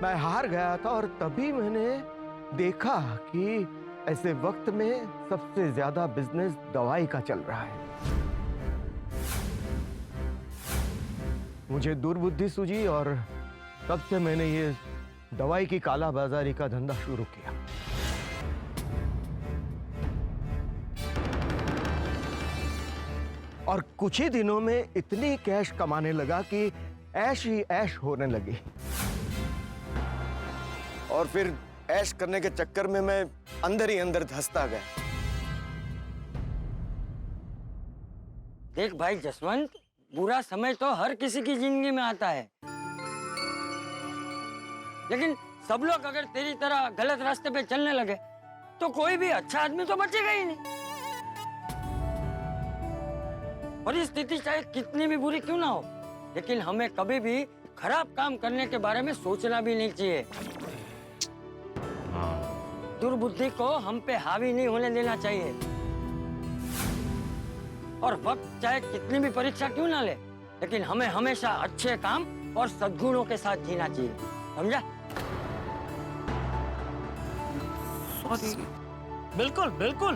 मैं हार गया था और तभी मैंने देखा कि ऐसे वक्त में सबसे ज्यादा बिजनेस दवाई का चल रहा है। मुझे दुर्बुद्धि सूझी और तब से मैंने ये दवाई की कालाबाजारी का धंधा शुरू किया। और कुछ ही दिनों में इतनी कैश कमाने लगा कि ऐश ही ऐश होने लगी। और फिर ऐश करने के चक्कर में मैं अंदर ही अंदर धंसता गया। देख भाई जसवंत, बुरा समय तो हर किसी की जिंदगी में आता है, लेकिन सब लोग अगर तेरी तरह गलत रास्ते पे चलने लगे तो कोई भी अच्छा आदमी तो बचेगा ही नहीं। परिस्थिति चाहे कितनी भी बुरी क्यों ना हो, लेकिन हमें कभी भी खराब काम करने के बारे में सोचना भी नहीं चाहिए। दुर्बुद्धि को हम पे हावी नहीं होने देना चाहिए। और वक्त चाहे कितनी भी परीक्षा क्यों ना ले, लेकिन हमें हमेशा अच्छे काम और सद्गुणों के साथ जीना चाहिए, समझा? बिल्कुल बिल्कुल।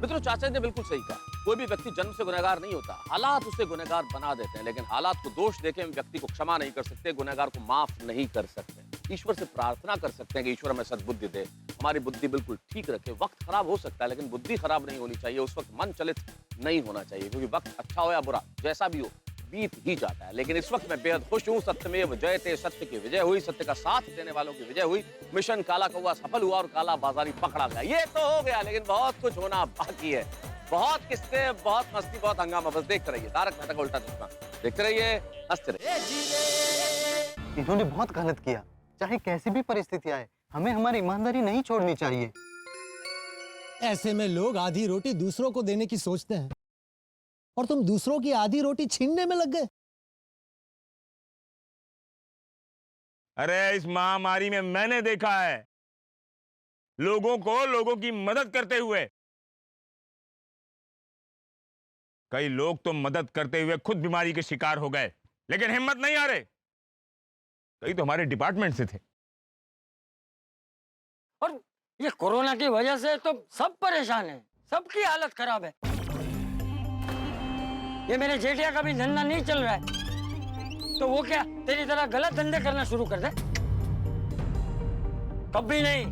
मित्रों, चाचा जी ने बिल्कुल सही कहा। कोई भी व्यक्ति जन्म से गुनहगार नहीं होता, हालात उसे गुनहगार बना देते हैं। लेकिन हालात को दोष देके हम व्यक्ति को क्षमा नहीं कर सकते, गुनहगार को माफ नहीं कर सकते। ईश्वर से प्रार्थना कर सकते हैं कि ईश्वर हमें सद्बुद्धि दे, हमारी बुद्धि बिल्कुल ठीक रखे। वक्त खराब हो सकता है लेकिन बुद्धि खराब नहीं होनी चाहिए। उस वक्त मन चलित नहीं होना चाहिए, क्योंकि वक्त अच्छा हो या बुरा जैसा भी हो बीत ही जाता है। लेकिन इस वक्त मैं बेहद खुश हूँ। सत्यमेव जयते, सत्य की विजय हुई, सत्य का साथ देने वालों की विजय हुई। मिशन काला कौवा सफल हुआ और काला बाजारी पकड़ा गया। ये तो हो गया, लेकिन बहुत कुछ होना बाकी है। बहुत किस्से, बहुत मस्ती, बहुत हंगामा। बस देखते रहिए तारक मेहता का उल्टा चश्मा, देखते रहिए, हंसते रहिए। इन्होंने बहुत गलत किया। चाहे कैसी भी परिस्थिति आए, हमें हमारी ईमानदारी नहीं छोड़नी चाहिए। ऐसे में लोग आधी रोटी दूसरों को देने की सोचते हैं और तुम दूसरों की आधी रोटी छीनने में लग गए। अरे इस महामारी में मैंने देखा है लोगों को लोगों की मदद करते हुए। कई लोग तो मदद करते हुए खुद बीमारी के शिकार हो गए, लेकिन हिम्मत नहीं आ रहे। कई तो हमारे डिपार्टमेंट से थे। और ये कोरोना की वजह से तो सब परेशान हैं, सबकी हालत खराब है। ये मेरे जेठिया का भी धंधा नहीं चल रहा है, तो वो क्या तेरी तरह गलत धंधे करना शुरू कर दे? कभी नहीं,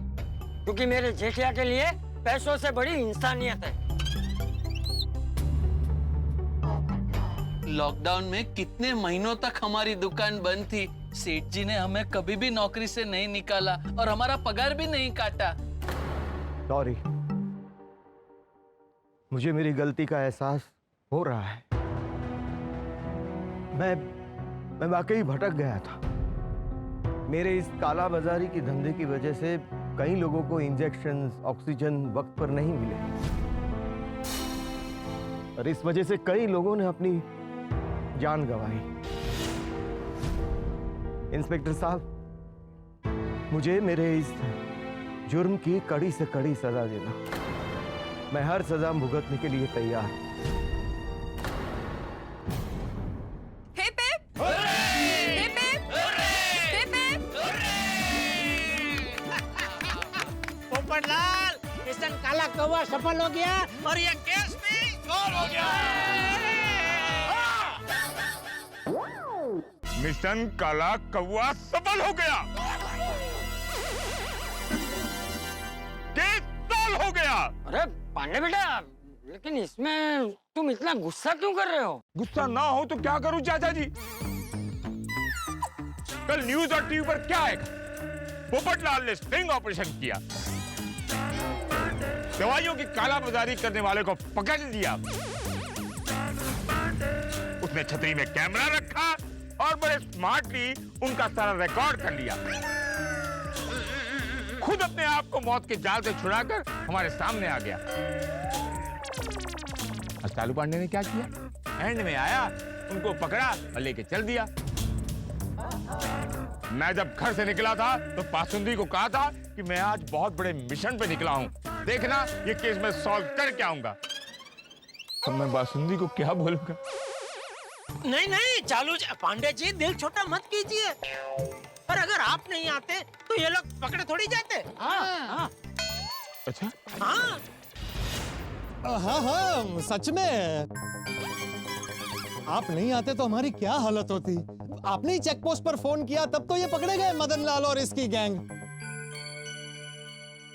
क्योंकि मेरे जेठिया के लिए पैसों से बड़ी इंसानियत है। लॉकडाउन में कितने महीनों तक हमारी दुकान बंद थी। सेठ जी ने हमें कभी भी नौकरी से नहीं निकाला और हमारा पगार भी नहीं काटा। सॉरी, मुझे मेरी गलती का एहसास हो रहा है। मैं वाकई भटक गया था। मेरे इस काला बाजारी की धंधे की वजह से कई लोगों को इंजेक्शन, ऑक्सीजन वक्त पर नहीं मिले और इस वजह से कई लोगों ने अपनी जान गंवाई। इंस्पेक्टर साहब, मुझे मेरे इस जुर्म की कड़ी से कड़ी सजा देना। मैं हर सजा भुगतने के लिए तैयार हूं। हे पेप! हे मिशन काला कौवा सफल हो गया और ये केस भी सॉल्व हो गया। मिशन काला कौवा सफल हो गया, केस सॉल्व हो गया। अरे पांडे बेटा, लेकिन इसमें तुम इतना गुस्सा क्यों कर रहे हो? गुस्सा ना हो तो क्या करूं चाचा जी? कल न्यूज और टीवी पर क्या आएगा? पोपटलाल ने स्टिंग ऑपरेशन किया, दवाइयों की कालाबाजारी करने वाले को पकड़ लिया, उसने छतरी में कैमरा रखा और बड़े स्मार्टली उनका सारा रिकॉर्ड कर लिया, खुद अपने आप को मौत के जाल से छुड़ाकर हमारे सामने आ गया। तालू पांडे ने क्या किया? एंड में आया, उनको पकड़ा और लेके चल दिया। मैं जब घर से निकला था तो पासुंदी को कहा था कि मैं आज बहुत बड़े मिशन पे निकला हूं, देखना ये केस मैं सॉल्व करके आऊंगा। अब मैं बासुंदी को क्या बोलूंगा? नहीं नहीं चालू पांडे जी, दिल छोटा मत कीजिए, पर अगर आप नहीं आते तो ये लोग पकड़े थोड़ी जाते। हाँ। अच्छा हाँ हाँ हाँ, सच में आप नहीं आते तो हमारी क्या हालत होती। आपने ही चेक पोस्ट पर फोन किया तब तो ये पकड़े गए मदन लाल और इसकी गैंग।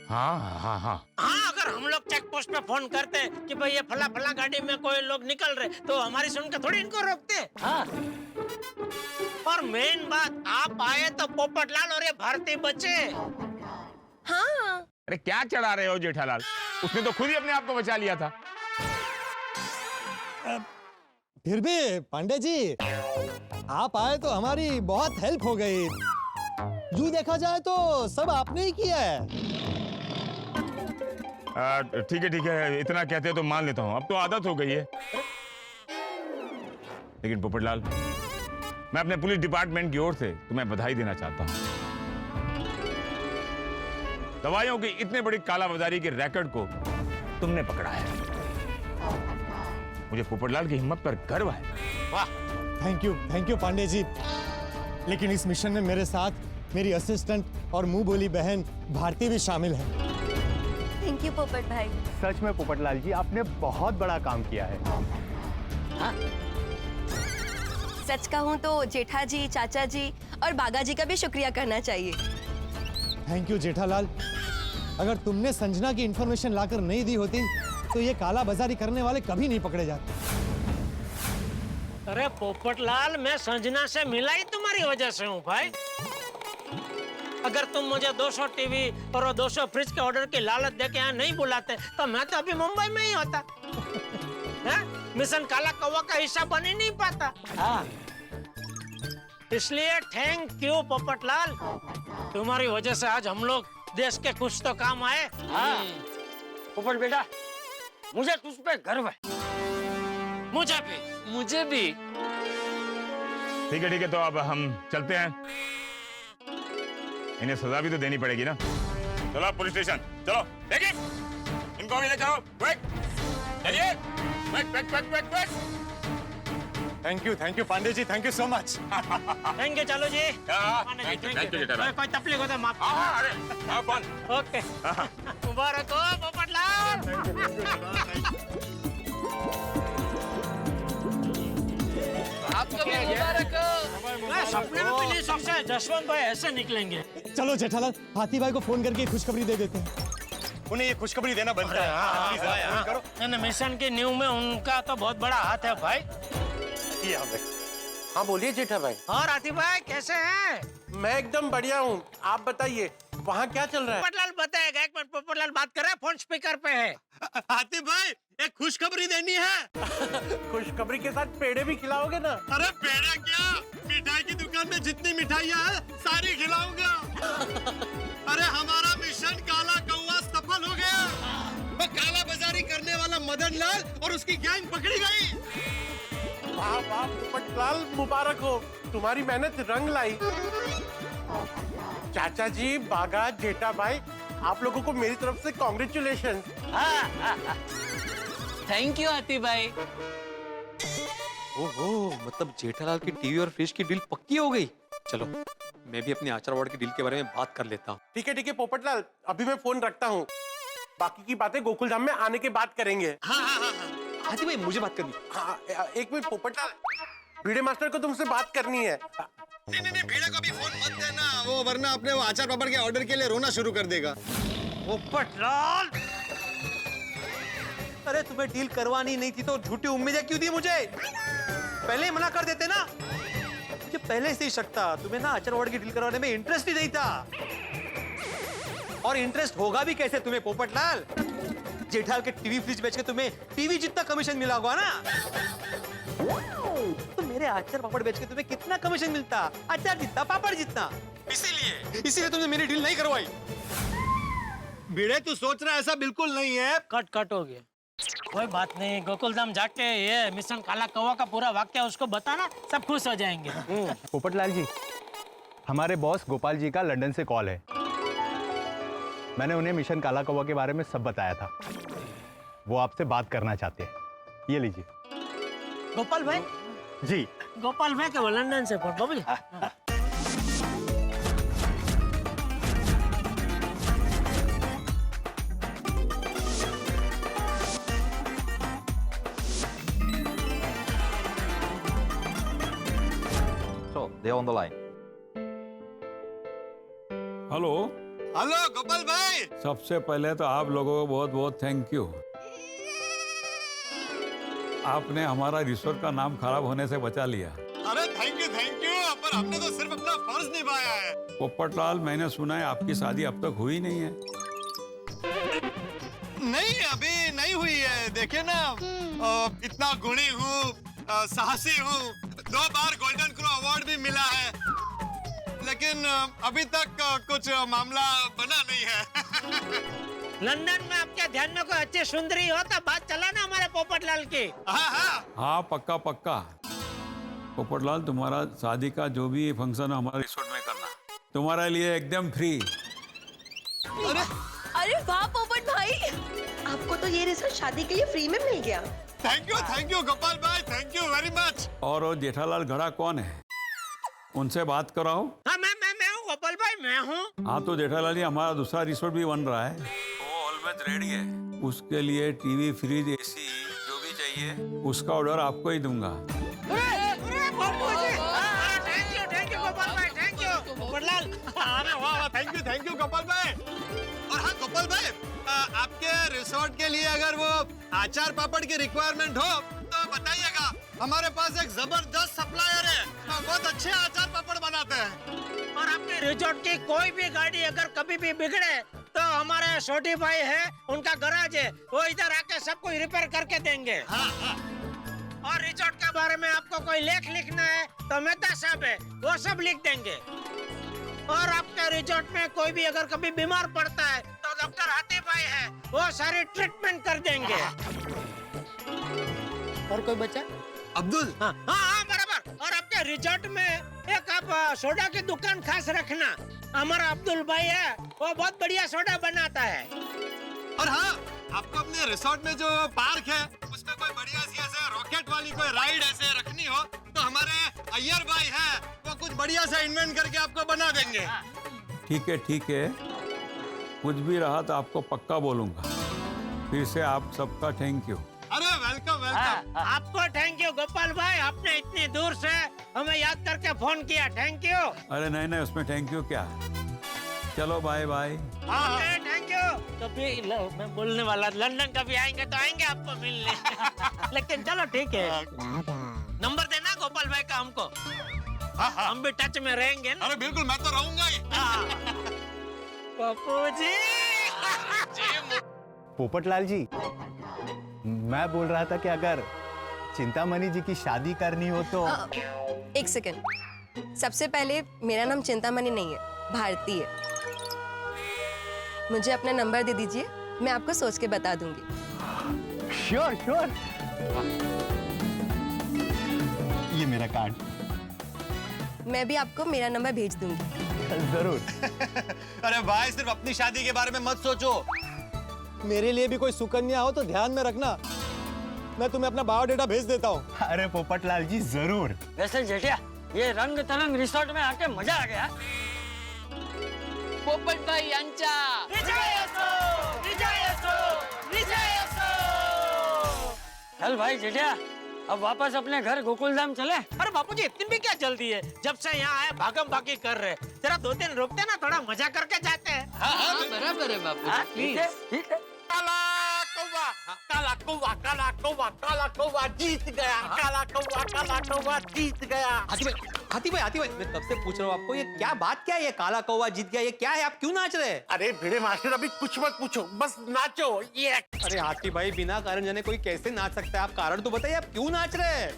हाँ हाँ हाँ हाँ, अगर हम लोग चेक पोस्ट पे फोन करते कि भाई ये फला फला गाड़ी में कोई लोग निकल रहे तो हमारी सुनकर थोड़ी इनको रोकते। हाँ। और मेन बात, आप आए तो पोपटलाल और ये भारती बचे। हाँ। अरे क्या चढ़ा रहे हो जेठालाल? उसने तो खुद ही अपने आप को बचा लिया था। फिर भी पांडे जी, आप आए तो हमारी बहुत हेल्प हो गई। यूं देखा जाए तो सब आपने ही किया है। ठीक है, इतना कहते हो तो मान लेता हूं, अब तो आदत हो गई है। लेकिन पोपटलाल, मैं अपने पुलिस डिपार्टमेंट की ओर से तुम्हें बधाई देना चाहता हूं। दवाइयों की इतने बड़ी कालाबाजारी के रैकेट को तुमने पकड़ा है। मुझे पोपटलाल की हिम्मत पर गर्व है। वाह, थैंक यू पांडे जी। लेकिन इस मिशन में मेरे साथ मेरी असिस्टेंट और मुंह बोली बहन भारती भी शामिल है। थैंक यू पोपट भाई। सच में पोपटलाल जी, आपने बहुत बड़ा काम किया है। हाँ? सच कहूँ तो जेठा जी, चाचा जी और बागा जी का भी शुक्रिया करना चाहिए। Thank you Jethalal. अगर तुमने संजना की इंफॉर्मेशन लाकर नहीं दी होती तो ये काला बाजारी करने वाले कभी नहीं पकड़े जाते। अरे पोपटलाल, मैं संजना से मिला ही तुम्हारी वजह से हूँ भाई। अगर तुम मुझे 200 टीवी और 200 फ्रिज के ऑर्डर की लालच देके यहाँ नहीं बुलाते तो मैं तो अभी मुंबई में ही होता। मिशन काला कौवा का हिस्सा बन ही नहीं पाता। हाँ। इसलिए थैंक यू पोपटलाल, तुम्हारी वजह से आज हम लोग देश के कुछ तो काम आए। हाँ। पोपट बेटा, मुझे तुझ पे गर्व है। मुझे भी। मुझे भी। ठीक है, तो अब हम चलते हैं। इन्हें सजा भी तो देनी पड़ेगी ना। चलो पुलिस स्टेशन चलो, देखिए इनको भी ले चलो। क्विक चलिए, quick. Thank you Pandey ji, thank you so much. Thank you Chalu ji. Thank you Jethalal. कोई तकलीफ हो तो माफ। अरे ओके। मुबारक हो पोपटलाल। आपको भी मुबारक हो। मैं सपने में भी नहीं सोचा जसवंत भाई ऐसे निकलेंगे। चलो जेठालाल, हाथी भाई को फोन करके खुशखबरी दे देते हैं। उन्हें ये खुशखबरी देना बनता है। मिशन की न्यू में उनका तो बहुत बड़ा हाथ है भाई। हाँ बोलिए जेठा भाई। और हाथी भाई कैसे हैं? मैं एकदम बढ़िया हूँ, आप बताइए वहाँ क्या चल रहा है? पोपटलाल बताएगा। एक मिनट, पोपटलाल बात कर रहा है, फोन स्पीकर पे है। हाथी भाई, एक खुशखबरी देनी है। खुशखबरी के साथ पेड़े भी खिलाओगे ना? अरे पेड़ा क्या, मिठाई की दुकान में जितनी मिठाइयाँ हैं सारी खिलाऊंगा। अरे हमारा मिशन काला कौवा सफल हो गया। वो काला बाजारी करने वाला मदन लाल और उसकी गैंग पकड़ी गई। वाह वाह पोपटलाल, मुबारक हो, तुम्हारी मेहनत रंग लाई। चाचा जी, बागा, जेठा भाई, आप लोगों को मेरी तरफ से कॉन्ग्रेचुलेशन। थैंक यू हाथी भाई। ओहो, मतलब जेठालाल की टीवी और फ्रिज की डील पक्की हो गई। चलो मैं भी अपने आचार वार्ड की डील के बारे में बात कर लेता हूँ। ठीक है पोपटलाल, अभी मैं फोन रखता हूँ। बाकी की बातें गोकुलधाम में आने के बाद करेंगे। हाथी भाई मुझे बात करनी। हाँ, एक मिनट पोपटलाल, भिड़े मास्टर को तुमसे बात करनी है। नहीं भिड़े को भी फोन मत देना, वो वरना अपने वो आचार पापड़ के ऑर्डर के लिए रोना शुरू कर देगा। पोपटलाल, अरे तुम्हें डील करवानी नहीं थी तो झूठी उम्मीदें क्यों दी मुझे? पहले ही मना कर देते ना। मुझे पहले से ही शक था तुम्हें ना आचार पापड़ की डील करवाने में इंटरेस्ट ही नहीं था। और इंटरेस्ट होगा भी कैसे तुम्हें पोपटलाल? जेठाल के टीवी फ्रिज बेच के तुम्हें टीवी जितना कमीशन मिला होगा ना। तो मेरे आचार पापड़ बेच के तुम्हें कितना कमीशन मिलता? अचार जितना, पापड़ जितना। इसीलिए तुमने मेरी डील नहीं करवाई। भिड़े तू सोच रहा ऐसा बिल्कुल नहीं है। कट हो गया। कोई बात नहीं, गोकुलधाम जाके ये मिशन काला कौवा का पूरा वाक्य उसको बताना, सब खुश हो जाएंगे। पोपटलाल जी, हमारे बॉस गोपाल जी का लंदन से कॉल है। मैंने उन्हें मिशन काला कौवा के बारे में सब बताया था। वो आपसे बात करना चाहते हैं। ये लीजिए। गोपाल भाई जी। गोपाल भाई के वो लंदन से phone Babli. So they are on the line. Hello hello Gopal भाई। सबसे पहले तो आप लोगों को बहुत बहुत थैंक यू। आपने हमारा रिसोर्ट का नाम खराब होने से बचा लिया। अरे थैंक यू पर हमने तो सिर्फ अपना फर्ज निभाया है। पोपटलाल, मैंने सुना है आपकी शादी अब तक हुई नहीं है। नहीं अभी नहीं हुई है। देखिए ना, इतना गुणी हूँ, साहसी हूँ, 2 बार गोल्डन क्रो अवार्ड भी मिला है, लेकिन अभी तक कुछ मामला बना नहीं है। लंदन में आपके ध्यान में कोई अच्छी सुंदरी हो तो बात चला ना हमारे पोपटलाल की। हाँ पक्का पक्का। पोपटलाल, तुम्हारा शादी का जो भी फंक्शन है हमारे रिसोर्ट में करना, तुम्हारे लिए एकदम फ्री। अरे वाह पोपट भाई, आपको तो ये रिसोर्ट शादी के लिए फ्री में मिल गया। थैंक यू गोपाल भाई, थैंक यू वेरी मच। और वो जेठालाल घड़ा कौन है, उनसे बात कराओ। हाँ मैं हूँ गोपाल भाई, मैं हूँ। हाँ तो जेठालाल जी, हमारा दूसरा रिसोर्ट भी बन रहा है, वो ऑलवेज रेडी है। उसके लिए टीवी, फ्रिज, एसी जो भी चाहिए उसका ऑर्डर आपको ही दूंगा। थैंक यू गोपाल भाई, थैंक यू पोपटलाल। अरे वाह, थैंक यू गोपाल भाई। और हाँ गोपाल भाई, आपके रिसोर्ट के लिए अगर वो आचार पापड़ की रिक्वायरमेंट हो तो बताइएगा। हमारे पास एक जबरदस्त सप्लायर है, बहुत अच्छे आचार पापड़ बनाते हैं। और आपके रिसोर्ट की कोई भी गाड़ी अगर कभी भी बिगड़े तो हमारे छोटी भाई है, उनका गराज है, वो इधर आके सब कुछ रिपेयर करके देंगे। और रिसोर्ट के बारे में आपको कोई लेख लिखना है तो मेहता साहब है, वो सब लिख देंगे। और आपके रिसोर्ट में कोई भी अगर कभी बीमार पड़ता है तो डॉक्टर हाथी भाई है, वो सारी ट्रीटमेंट कर देंगे। और कोई बचा? अब्दुल। हाँ बराबर। और आपके रिसोर्ट में एक आप सोडा की दुकान खास रखना, हमारा अब्दुल भाई है, वो बहुत बढ़िया सोडा बनाता है। और हाँ, आपको अपने रिसोर्ट में जो पार्क है उसमें कोई बढ़िया सी ऐसे रॉकेट वाली कोई राइड ऐसे रखनी हो तो हमारे अय्यर भाई है, वो कुछ बढ़िया सा इन्वेंट करके आपको बना देंगे। ठीक है, कुछ भी रहा तो आपको पक्का बोलूंगा। फिर से आप सबका थैंक यू। अरे वेलकम। आपको थैंक यू गोपाल भाई, आपने इतनी दूर से हमें याद करके फोन किया, थैंक यू। अरे नहीं, उसमें थैंक यू क्या। चलो बाय बाय। Thank you. कभी मैं बोलने वाला, लंदन कभी आएंगे तो आएंगे आपको मिलने। लेकिन चलो ठीक है, नंबर देना गोपाल भाई का हमको। हम भी टच में रहेंगे ना। अरे बिल्कुल, मैं तो रहूंगा ही। पप्पू जी। पोपटलाल जी, मैं बोल रहा था कि अगर चिंतामणि जी की शादी करनी हो तो। एक सेकंड, सबसे पहले मेरा नाम चिंतामणि नहीं है, भारती है। मुझे अपना नंबर दे दीजिए, मैं आपको सोच के बता दूंगी। श्योर। ये मेरा कार्ड। मैं भी आपको मेरा नंबर भेज दूंगी। जरूर। अरे भाई, सिर्फ अपनी शादी के बारे में मत सोचो। मेरे लिए भी कोई सुकन्या हो तो ध्यान में रखना, मैं तुम्हें अपना बायोडेटा भेज देता हूँ। अरे पोपटलाल जी जरूर। वैसे जेठिया, ये रंग तरंग रिसोर्ट में आके मजा आ गया। पोपट भाई यांचा विजय असो। चल भाई जेठिया, अब वापस अपने घर गोकुलधाम चले। अरे बापूजी इतनी भी क्या जल्दी है? जब से यहाँ आए भागम भागी कर रहे, जरा 2 दिन रुकते ना, थोड़ा मजा करके जाते हैं। हाँ, बराबर है बापू हाँ, जी, ठीक है, ठीक है। काला कौवा जीत गया, काला कौवा जीत गया। हाथी भाई मैं कब से पूछ रहा हूँ आपको, ये क्या बात क्या है? ये काला कौवा जीत गया, ये क्या है? आप क्यों नाच रहे हैं? अरे भिड़े मास्टर अभी कुछ मत पूछो, बस नाचो। ये अरे हाथी भाई, बिना कारण जाने कोई कैसे नाच सकता है? आप कारण तो बताइए, आप क्यों नाच रहे हैं?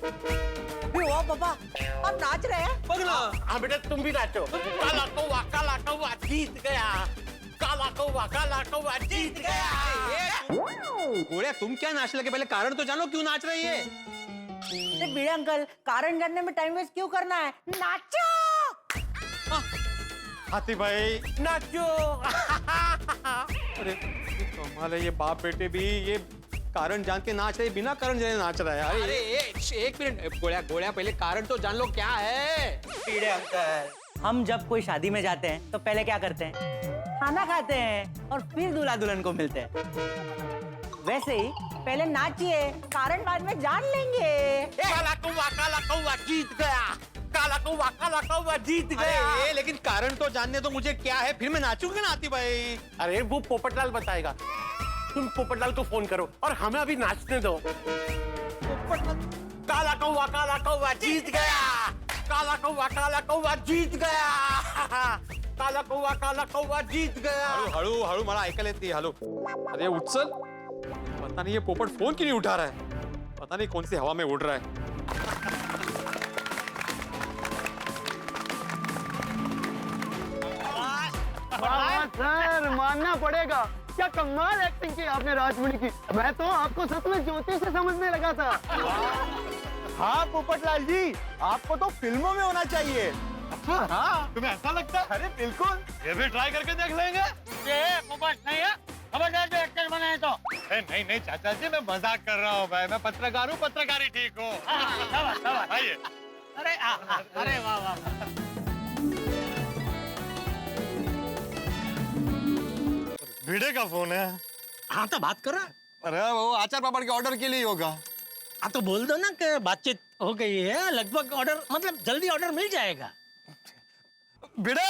वाह पापा, आप नाच रहे हैं? बगना। हाँ बेटा तुम भी नाचो। काला कौवा जीत गया, काला कौवा जीत गया। गोड़िया, तुम क्या नाचने लगे? पहले कारण तो जानो, क्यों नाच रही है? बड़े अंकल, कारण जानने में टाइम वेस्ट क्यों करना है? नाचो। हाथी भाई नाचो। अरे कमाल है, ये बाप बेटे भी ये कारण जान के नाच रहे, बिना कारण जाने नाच रहा है। अरे एक मिनट, गोड़िया पहले कारण तो जान लो, क्या है? कीड़े अंकल, हम जब कोई शादी में जाते हैं तो पहले क्या करते हैं? खाना खाते हैं और फिर दूल्हा दुल्हन को मिलते हैं। वैसे ही पहले नाचिए, कारण बाद में जान लेंगे। काला कौवा जीत गया, काला कौवा जीत गया। अरे लेकिन कारण तो जानने तो मुझे क्या है, फिर मैं नाचूंगा ना हाथी भाई। अरे वो पोपटलाल बताएगा, तुम पोपटलाल को फोन करो और हमें अभी नाचने दो। काला कौवा जीत गया, काला कौवा जीत गया, काला कौवा जीत गया। हळू मला ऐकायला येते, हॅलो। अरे उचल, पता नहीं ये पोपट फोन क्यों नहीं उठा रहा है? पता नहीं कौन सी हवा में उड़ रहा है। सर मानना पड़ेगा, क्या कमाल एक्टिंग की आपने राजमणि की। मैं तो आपको सच में ज्योतिष से समझने लगा था। हाँ पोपटलाल जी, आपको तो फिल्मों में होना चाहिए। हाँ, तुम्हें ऐसा लगता है? अरे बिल्कुल, ये भी ट्राई करके देख लेंगे। ये पोपट नहीं है, खबरदार जो एक्टर बनाए तो। नहीं चाचा जी, मैं मजाक कर रहा हूँ भाई, मैं पत्रकार हूँ, पत्रकारी ठीक हो। आइए। अरे वाह। भिड़े का फोन है। हाँ तो बात कर रहा। अरे वो आचार पापड़ के ऑर्डर के लिए होगा। हाँ तो बोल दो ना कि बातचीत हो गई है, लगभग ऑर्डर, मतलब जल्दी ऑर्डर मिल जाएगा। भिड़े,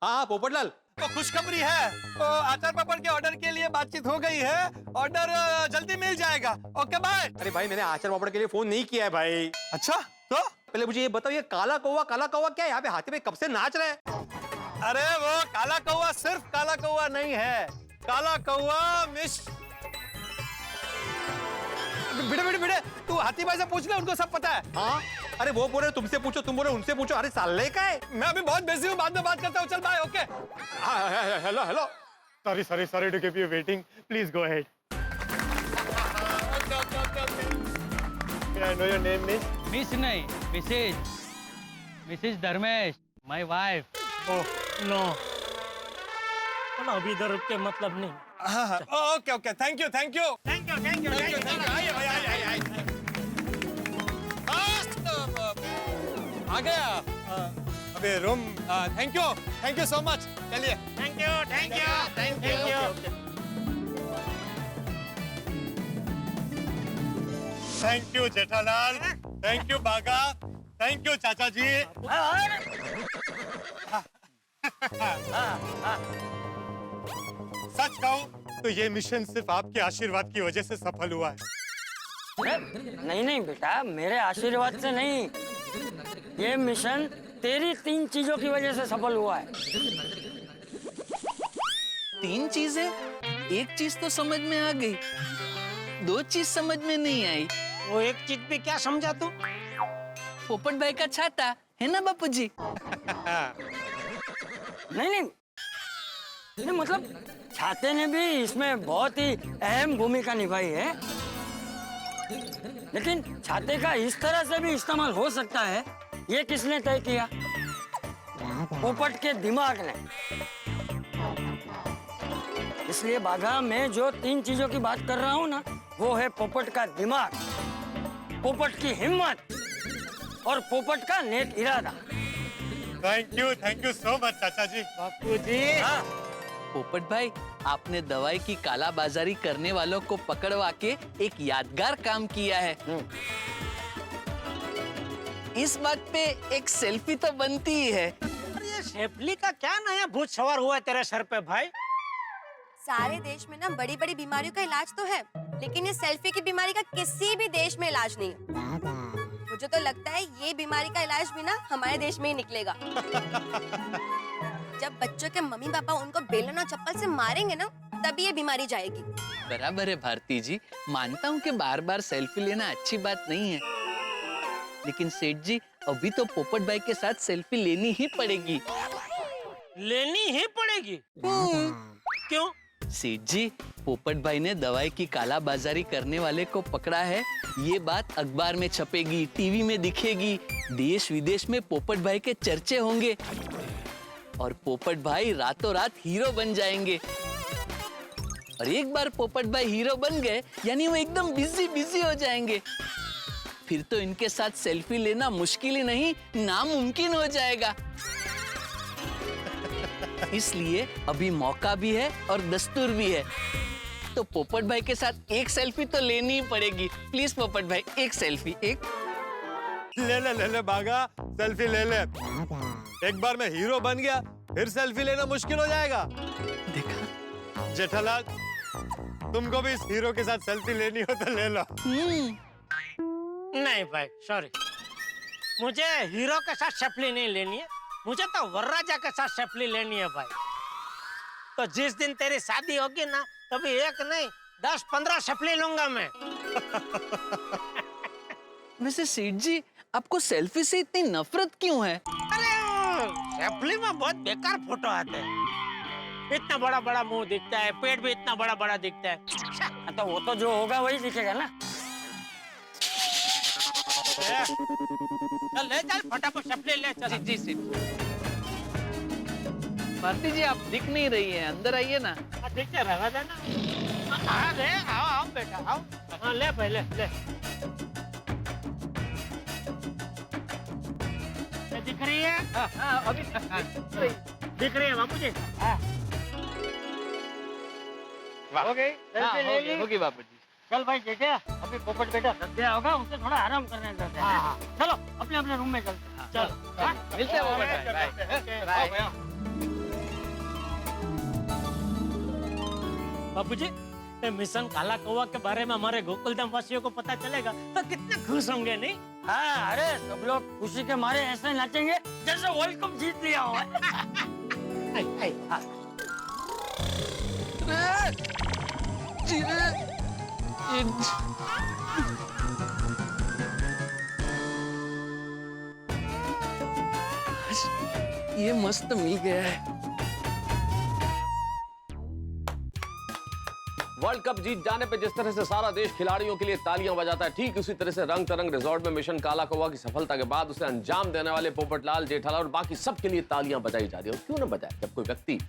हाँ पोपटलाल, तो खुशखबरी है, तो आचार पापड़ के ऑर्डर के लिए बातचीत हो गई है, ऑर्डर जल्दी मिल जाएगा। Okay bye. अरे भाई मैंने आचार पापड़ के लिए फोन नहीं किया है भाई। अच्छा, तो पहले मुझे ये बताओ, ये काला कौवा क्या है? यहाँ पे हाथी में कब से नाच रहे हैं? अरे वो काला कौवा सिर्फ काला कौवा नहीं है, काला कौवा मिस। भिड़े तू हाथी भाई से पूछ ले, उनको सब पता है। हाँ, अरे वो बोल रहे तुमसे पूछो, तुम बोले उनसे पूछो। अरे साले का है। मैं अभी बहुत बिजी हूँ, बाद में बात करता हूँ। चल bye. Okay. Hello. Sorry to keep you waiting, please go ahead. I know your name, miss? Miss नहीं, Mrs Dharmesh, my wife. No, अभी इधर रुक के मतलब नहीं। हाँ, ओके, थैंक यू। आइए भाई, आइए। आ गया अबे room. Thank you so much. चलिए। Thank you. Thank you Jethalal, thank you Bagha, thank you चाचा जी। सच कहूं तो ये मिशन सिर्फ आपके आशीर्वाद की वजह से सफल हुआ है। नहीं बेटा, मेरे आशीर्वाद से नहीं, ये मिशन तेरी 3 चीजों की वजह से सफल हुआ है। 3 चीजें? एक चीज तो समझ में आ गई, 2 चीज समझ में नहीं आई। वो एक चीज भी क्या समझा तू? पोपट भाई का छाता है ना बापू जी? नहीं, मतलब छाते ने भी इसमें बहुत ही अहम भूमिका निभाई है, लेकिन छाते का इस तरह से भी इस्तेमाल हो सकता है, ये किसने तय किया? पोपट के दिमाग ने। इसलिए बाघा, मैं जो 3 चीजों की बात कर रहा हूँ ना, वो है पोपट का दिमाग, पोपट की हिम्मत और पोपट का नेक इरादा। थैंक यू सो मच चाचा जी। बापू जी। पोपट भाई, आपने दवाई की कालाबाजारी करने वालों को पकड़वा के एक यादगार काम किया है। इस बात पे एक सेल्फी तो बनती ही है। अरे ये शेफली का क्या नया भूत सवार हुआ है तेरे सर पे भाई? सारे देश में ना बड़ी बड़ी बीमारियों का इलाज तो है, लेकिन ये सेल्फी की बीमारी का किसी भी देश में इलाज नहीं है। मुझे तो लगता है ये बीमारी का इलाज भी ना हमारे देश में ही निकलेगा। जब बच्चों के मम्मी पापा उनको बेलन और चप्पल से मारेंगे ना, तभी ये बीमारी जाएगी। बराबर है भारती जी, मानता हूँ कि बार बार सेल्फी लेना अच्छी बात नहीं है, लेकिन सेठ जी अभी तो पोपट भाई के साथ सेल्फी लेनी ही पड़ेगी। लेनी ही पड़ेगी? क्यों? सेठ जी, पोपट भाई ने दवाई की कालाबाजारी करने वाले को पकड़ा है, ये बात अखबार में छपेगी, टीवी में दिखेगी, देश विदेश में पोपट भाई के चर्चे होंगे और पोपट भाई रातों रात हीरो बन जाएंगे। और एक बार पोपट भाई हीरो बन गए यानी वो एकदम बिजी हो जाएंगे। फिर तो इनके साथ सेल्फी लेना मुश्किल ही नहीं, नामुमकिन हो जाएगा। इसलिए अभी मौका भी है और दस्तूर भी है, तो पोपट भाई के साथ एक सेल्फी तो लेनी ही पड़ेगी। प्लीज पोपट भाई, एक सेल्फी। एक ले बागा, सेल्फी ले ले। एक बार मैं हीरो बन गया, फिर सेल्फी लेना मुश्किल हो जाएगा। देखा जेठालाल, तुमको भी इस हीरो के साथ सेल्फी लेनी हो तो ले लो। नहीं भाई, सॉरी, मुझे हीरो के साथ सेल्फी नहीं लेनी है, मुझे तो वरराजा के साथ सेल्फी लेनी है भाई। तो जिस दिन तेरी शादी होगी ना, तभी एक नहीं 10-15 सेल्फी लूंगा मैं। वैसे सेठ जी, आपको सेल्फी से इतनी नफरत क्यों है? अरे सेल्फी में बहुत बेकार फोटो आते हैं, इतना बड़ा बड़ा मुंह दिखता है, पेट भी इतना बड़ा बड़ा दिखता है। तो वो तो जो होगा वही दिखेगा ना। चल ले, चल फटाफट सेल्फी ले चल। जी जी भारती जी, आप दिख नहीं रही है, अंदर आइए ना। ठीक है, रहने देना। आओ बेटा, आओ। हाँ, ले पहले ले। दिख रही है? हाँ, अभी दिख रही है बाबू जी। हो गई? होगी बाबू जी। चल भाई बेटे, अभी पोपट बेटा थक गया होगा, उसे थोड़ा आराम करने देते हैं। चलो अपने अपने रूम में चलते हैं। चलो मिलते हैं पोपट भाई। बाय। बाबूजी, ये मिशन काला कौवा के बारे में हमारे गोकुलधाम वासियों को पता चलेगा तो कितने खुश होंगे, नहीं? हाँ, अरे सब लोग खुशी के मारे ऐसे नाचेंगे जैसे वर्ल्ड कप जीत लिया हो। ये मस्त मिल गया है। वर्ल्ड कप जीत जाने पे जिस तरह से सारा देश खिलाड़ियों के लिए तालियां बजाता है, ठीक उसी तरह से रंग तरंग रिजॉर्ट में मिशन काला कौवा की सफलता के बाद उसे अंजाम देने वाले पोपटलाल, जेठालाल और बाकी सबके लिए तालियां बजाई जा रही है। और क्यों ना बजाए? जब कोई व्यक्ति,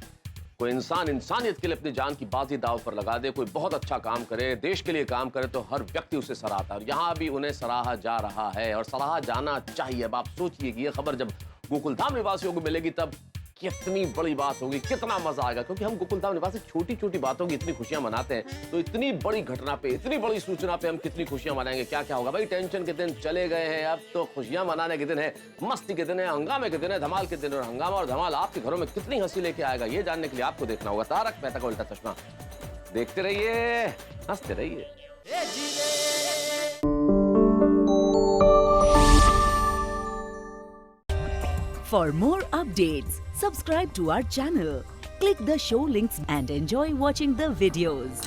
कोई इंसान इंसानियत के लिए अपनी जान की बाजी दांव पर लगा दे, कोई बहुत अच्छा काम करे, देश के लिए काम करे, तो हर व्यक्ति उसे सराहता है। और यहाँ भी उन्हें सराहा जा रहा है और सराहा जाना चाहिए। अब आप सोचिए कि ये खबर जब गोकुलधाम निवासियों को मिलेगी तब कितनी बड़ी बात होगी, कितना मजा आएगा। क्योंकि हम गोकुलधाम निवासी छोटी छोटी बातों की इतनी खुशियां मनाते हैं, तो इतनी बड़ी घटना पे, इतनी बड़ी सूचना पे हम कितनी खुशियां मनाएंगे? क्या क्या होगा भाई? टेंशन के दिन चले गए हैं, अब तो खुशियां मनाने के दिन है, मस्ती के दिन है, हंगामे के दिन है, धमाल के दिन है। और हंगामा और धमाल आपके घरों में कितनी हंसी लेके आएगा, ये जानने के लिए आपको देखना होगा तारक मेहता का उल्टा चश्मा। देखते रहिए, हंसते रहिए। For more updates, subscribe to our channel, click the show links and enjoy watching the videos.